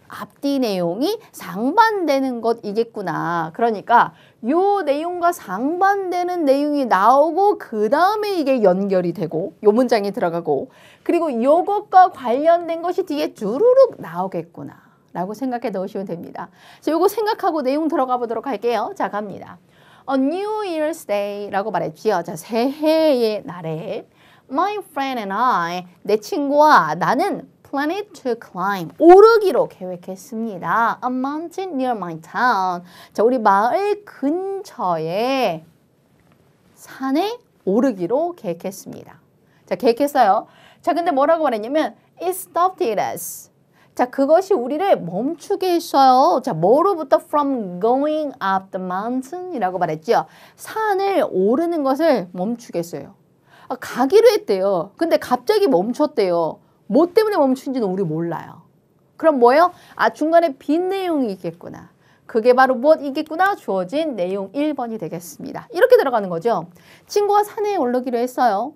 앞뒤 내용이 상반되는 것이겠구나. 그러니까 요 내용과 상반되는 내용이 나오고 그 다음에 이게 연결이 되고 요 문장이 들어가고 그리고 요것과 관련된 것이 뒤에 주르륵 나오겠구나 라고 생각해 넣으시면 됩니다. 자, 요거 생각하고 내용 들어가 보도록 할게요. 자, 갑니다. On New Year's Day 라고 말했지요. 자, 새해의 날에 My friend and I, 내 친구와 나는 planning to climb, 오르기로 계획했습니다. A mountain near my town. 자, 우리 마을 근처에 산에 오르기로 계획했습니다. 자, 계획했어요. 자, 근데 뭐라고 말했냐면 it stopped us. 자, 그것이 우리를 멈추게 했어요. 자, 뭐로부터 from going up the mountain 이라고 말했죠. 산을 오르는 것을 멈추게 했어요. 가기로 했대요. 근데 갑자기 멈췄대요. 뭐 때문에 멈춘지는 우리 몰라요. 그럼 뭐예요? 아, 중간에 빈 내용이 있겠구나. 그게 바로 무엇이겠구나? 주어진 내용 1번이 되겠습니다. 이렇게 들어가는 거죠. 친구가 산에 오르기로 했어요.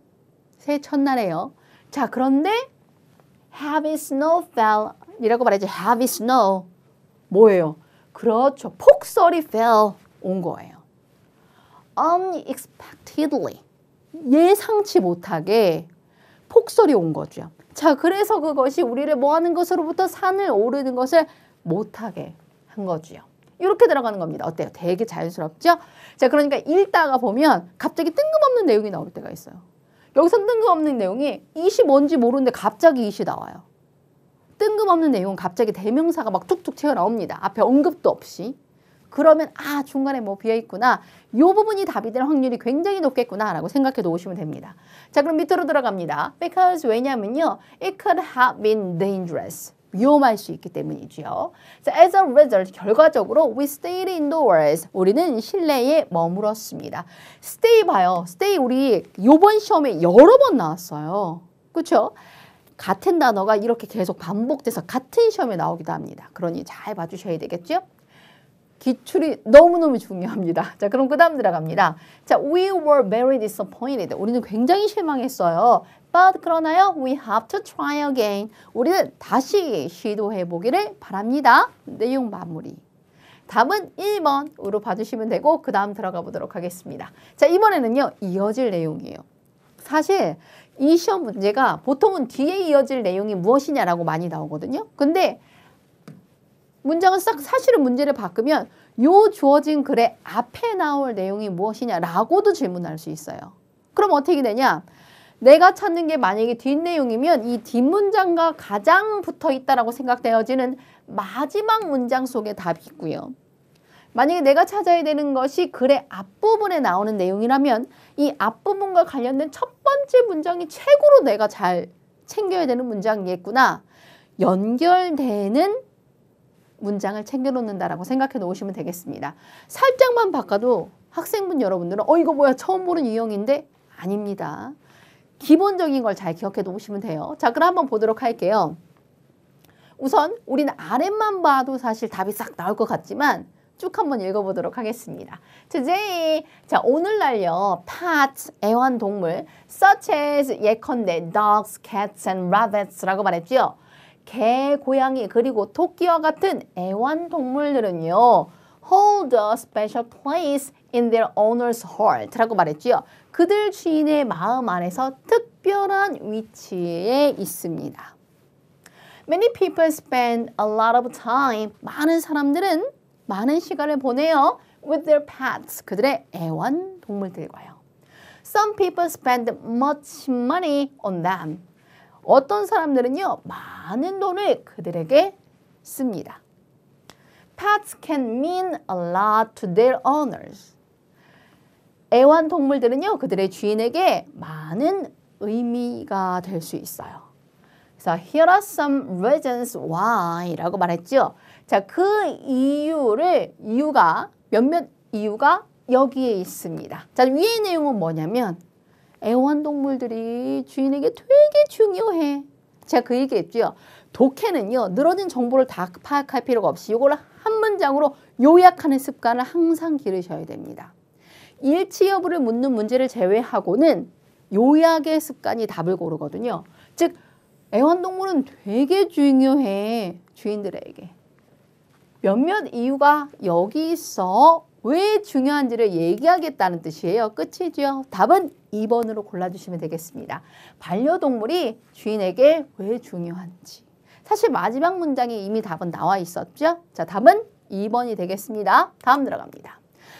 새해 첫날에요. 자, 그런데 heavy snow fell 이라고 말하죠. heavy snow. 뭐예요? 그렇죠. 폭설이 fell 온 거예요. unexpectedly. 예상치 못하게 폭설이 온 거죠. 자, 그래서 그것이 우리를 뭐 하는 것으로부터 산을 오르는 것을 못하게 한 거죠. 이렇게 들어가는 겁니다. 어때요? 되게 자연스럽죠? 자, 그러니까 읽다가 보면 갑자기 뜬금없는 내용이 나올 때가 있어요. 여기서 뜬금없는 내용이 이시 뭔지 모르는데 갑자기 이시 나와요. 뜬금없는 내용은 갑자기 대명사가 막 툭툭 튀어나옵니다. 앞에 언급도 없이. 그러면 아, 중간에 뭐 비어있구나. 이 부분이 답이 될 확률이 굉장히 높겠구나 라고 생각해 놓으시면 됩니다. 자, 그럼 밑으로 들어갑니다. Because 왜냐면요. It could have been dangerous. 위험할 수 있기 때문이죠. 자, as a result, 결과적으로 we stayed indoors. 우리는 실내에 머물었습니다. stay 봐요. stay 우리 요번 시험에 여러 번 나왔어요. 그렇죠? 같은 단어가 이렇게 계속 반복돼서 같은 시험에 나오기도 합니다. 그러니 잘 봐주셔야 되겠죠? 기출이 너무너무 중요합니다. 자, 그럼 그 다음 들어갑니다. 자, we were very disappointed. 우리는 굉장히 실망했어요. But 그러나요? We have to try again. 우리는 다시 시도해 보기를 바랍니다. 내용 마무리. 답은 1번으로 봐주시면 되고 그 다음 들어가 보도록 하겠습니다. 자, 이번에는요. 이어질 내용이에요. 사실 이 시험 문제가 보통은 뒤에 이어질 내용이 무엇이냐라고 많이 나오거든요. 근데 문장은 싹 사실은 문제를 바꾸면 요 주어진 글의 앞에 나올 내용이 무엇이냐라고도 질문할 수 있어요. 그럼 어떻게 되냐? 내가 찾는 게 만약에 뒷내용이면 이 뒷문장과 가장 붙어 있다라고 생각되어지는 마지막 문장 속에 답이 있고요. 만약에 내가 찾아야 되는 것이 글의 앞부분에 나오는 내용이라면 이 앞부분과 관련된 첫 번째 문장이 최고로 내가 잘 챙겨야 되는 문장이겠구나. 연결되는 문장을 챙겨놓는다라고 생각해 놓으시면 되겠습니다. 살짝만 바꿔도 학생분 여러분들은 이거 뭐야 처음 보는 유형인데 아닙니다. 기본적인 걸 잘 기억해 놓으시면 돼요. 자, 그럼 한번 보도록 할게요. 우선 우리는 아랫만 봐도 사실 답이 싹 나올 것 같지만 쭉 한번 읽어보도록 하겠습니다. Today, 자 오늘날요. pets, 애완동물 such as 예컨대 dogs, cats and rabbits라고 말했죠. 개, 고양이 그리고 토끼와 같은 애완동물들은요. hold a special place in their owner's heart라고 말했죠. 그들 주인의 마음 안에서 특별한 위치에 있습니다. Many people spend a lot of time. 많은 사람들은 많은 시간을 보내요. with their pets. 그들의 애완동물들과요. Some people spend much money on them. 어떤 사람들은요. 많은 돈을 그들에게 씁니다. Pets can mean a lot to their owners. 애완동물들은요. 그들의 주인에게 많은 의미가 될 수 있어요. 그래서 here are some reasons why 라고 말했죠. 자, 그 이유가 몇몇 이유가 여기에 있습니다. 자, 위의 내용은 뭐냐면 애완동물들이 주인에게 되게 중요해. 제가 그 얘기했죠. 독해는요. 늘어진 정보를 다 파악할 필요가 없이 이걸 한 문장으로 요약하는 습관을 항상 기르셔야 됩니다. 일치 여부를 묻는 문제를 제외하고는 요약의 습관이 답을 고르거든요. 즉 애완동물은 되게 중요해. 주인들에게. 몇몇 이유가 여기 있어. 왜 중요한지를 얘기하겠다는 뜻이에요. 끝이죠. 답은 2번으로 골라주시면 되겠습니다. 반려동물이 주인에게 왜 중요한지. 사실 마지막 문장에 이미 답은 나와 있었죠. 자, 답은 2번이 되겠습니다. 다음 들어갑니다.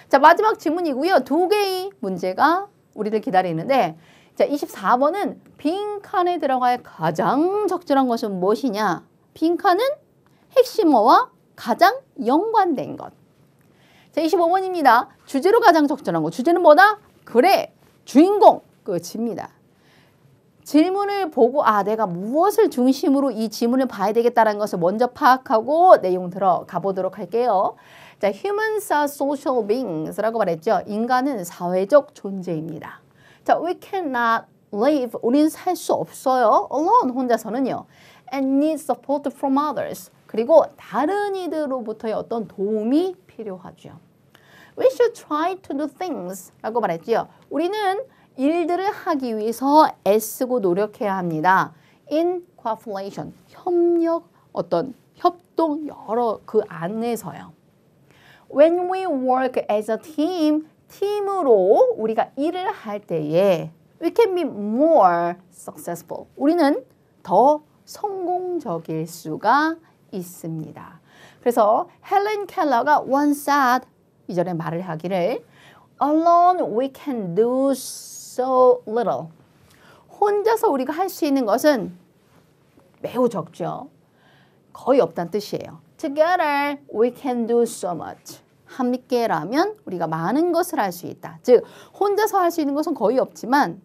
자, 마지막 질문이고요. 2개의 문제가 우리를 기다리는데 자, 24번은 빈칸에 들어갈 가장 적절한 것은 무엇이냐? 빈칸은 핵심어와 가장 연관된 것. 자, 25번입니다. 주제로 가장 적절한 것. 주제는 뭐다? 그래, 주인공. 끝입니다. 질문을 보고 내가 무엇을 중심으로 이 지문을 봐야 되겠다는 것을 먼저 파악하고 내용 들어가 보도록 할게요. 자, humans are social beings라고 말했죠. 인간은 사회적 존재입니다. 자, we cannot live. 우리는 살 수 없어요. alone, 혼자서는요. and need support from others. 그리고 다른 이들로부터의 어떤 도움이 필요하죠. We should try to do things 라고 말했죠. 우리는 일들을 하기 위해서 애쓰고 노력해야 합니다. In cooperation, 협력, 어떤 협동 여러 그 안에서요. When we work as a team, 팀으로 우리가 일을 할 때에 we can be more successful. 우리는 더 성공적일 수가 있습니다. 그래서 헬렌 켈러가 once said 이전에 말을 하기를 alone we can do so little. 혼자서 우리가 할 수 있는 것은 매우 적죠. 거의 없다는 뜻이에요. Together we can do so much. 함께라면 우리가 많은 것을 할 수 있다. 즉 혼자서 할 수 있는 것은 거의 없지만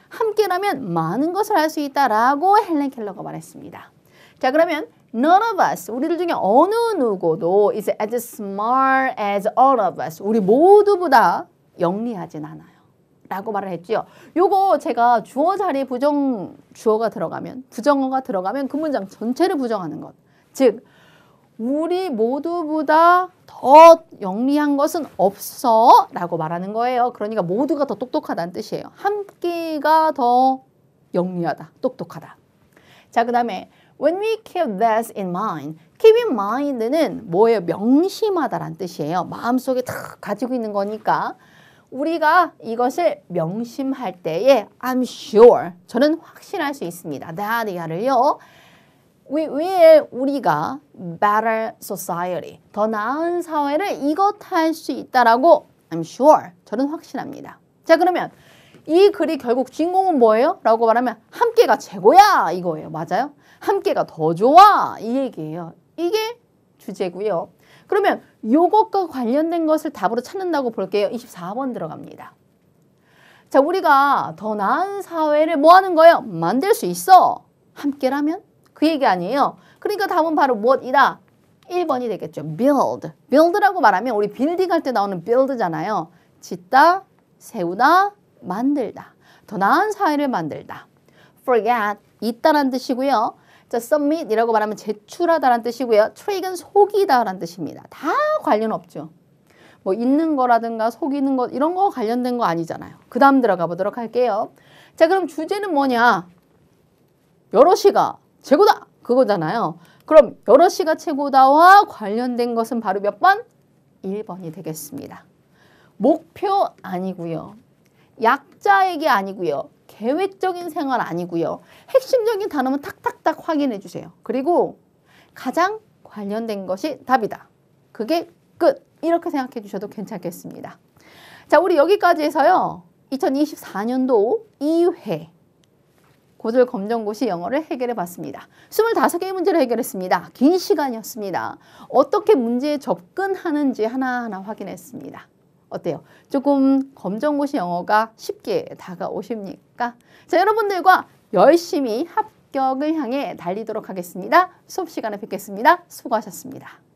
함께라면 많은 것을 할 수 있다라고 헬렌 켈러가 말했습니다. 자, 그러면 none of us, 우리들 중에 어느 누구도 is as smart as all of us. 우리 모두보다 영리하진 않아요. 라고 말을 했죠. 요거 제가 주어 자리에 주어가 들어가면, 부정어가 들어가면 그 문장 전체를 부정하는 것. 즉, 우리 모두보다 더 영리한 것은 없어 라고 말하는 거예요. 그러니까 모두가 더 똑똑하다는 뜻이에요. 함께가 더 영리하다, 똑똑하다. 자, 그 다음에 when we keep this in mind. keep in mind는 뭐예요? 명심하다라는 뜻이에요. 마음속에 탁 가지고 있는 거니까 우리가 이것을 명심할 때에 I'm sure, 저는 확신할 수 있습니다. that이야를요. 위에 우리가 better society, 더 나은 사회를 이것할 수 있다라고 I'm sure, 저는 확신합니다. 자, 그러면 이 글이 결국 주인공은 뭐예요? 라고 말하면 함께가 최고야 이거예요. 맞아요? 함께가 더 좋아 이 얘기예요. 이게 주제고요. 그러면 요것과 관련된 것을 답으로 찾는다고 볼게요. 24번 들어갑니다. 자, 우리가 더 나은 사회를 뭐 하는 거예요? 만들 수 있어. 함께라면? 그 얘기 아니에요. 그러니까 답은 바로 무엇이다? 1번이 되겠죠. build. build라고 말하면 우리 빌딩 할 때 나오는 build잖아요. 짓다, 세우다, 만들다. 더 나은 사회를 만들다. forget, 있다란 뜻이고요. 자, submit이라고 말하면 제출하다란 뜻이고요. trick은 속이다란 뜻입니다. 다 관련 없죠. 뭐 있는 거라든가 속이는 것 이런 거 관련된 거 아니잖아요. 그 다음 들어가 보도록 할게요. 자, 그럼 주제는 뭐냐? 여럿이가 최고다 그거잖아요. 그럼 여럿이가 최고다와 관련된 것은 바로 몇 번? 1번이 되겠습니다. 목표 아니고요. 약자에게 아니고요. 계획적인 생활 아니고요. 핵심적인 단어만 탁탁탁 확인해 주세요. 그리고 가장 관련된 것이 답이다. 그게 끝. 이렇게 생각해 주셔도 괜찮겠습니다. 자, 우리 여기까지 해서요. 2024년도 2회 고졸 검정고시 영어를 해결해 봤습니다. 25개의 문제를 해결했습니다. 긴 시간이었습니다. 어떻게 문제에 접근하는지 하나하나 확인했습니다. 어때요? 조금 검정고시 영어가 쉽게 다가오십니까? 자, 여러분들과 열심히 합격을 향해 달리도록 하겠습니다. 수업 시간에 뵙겠습니다. 수고하셨습니다.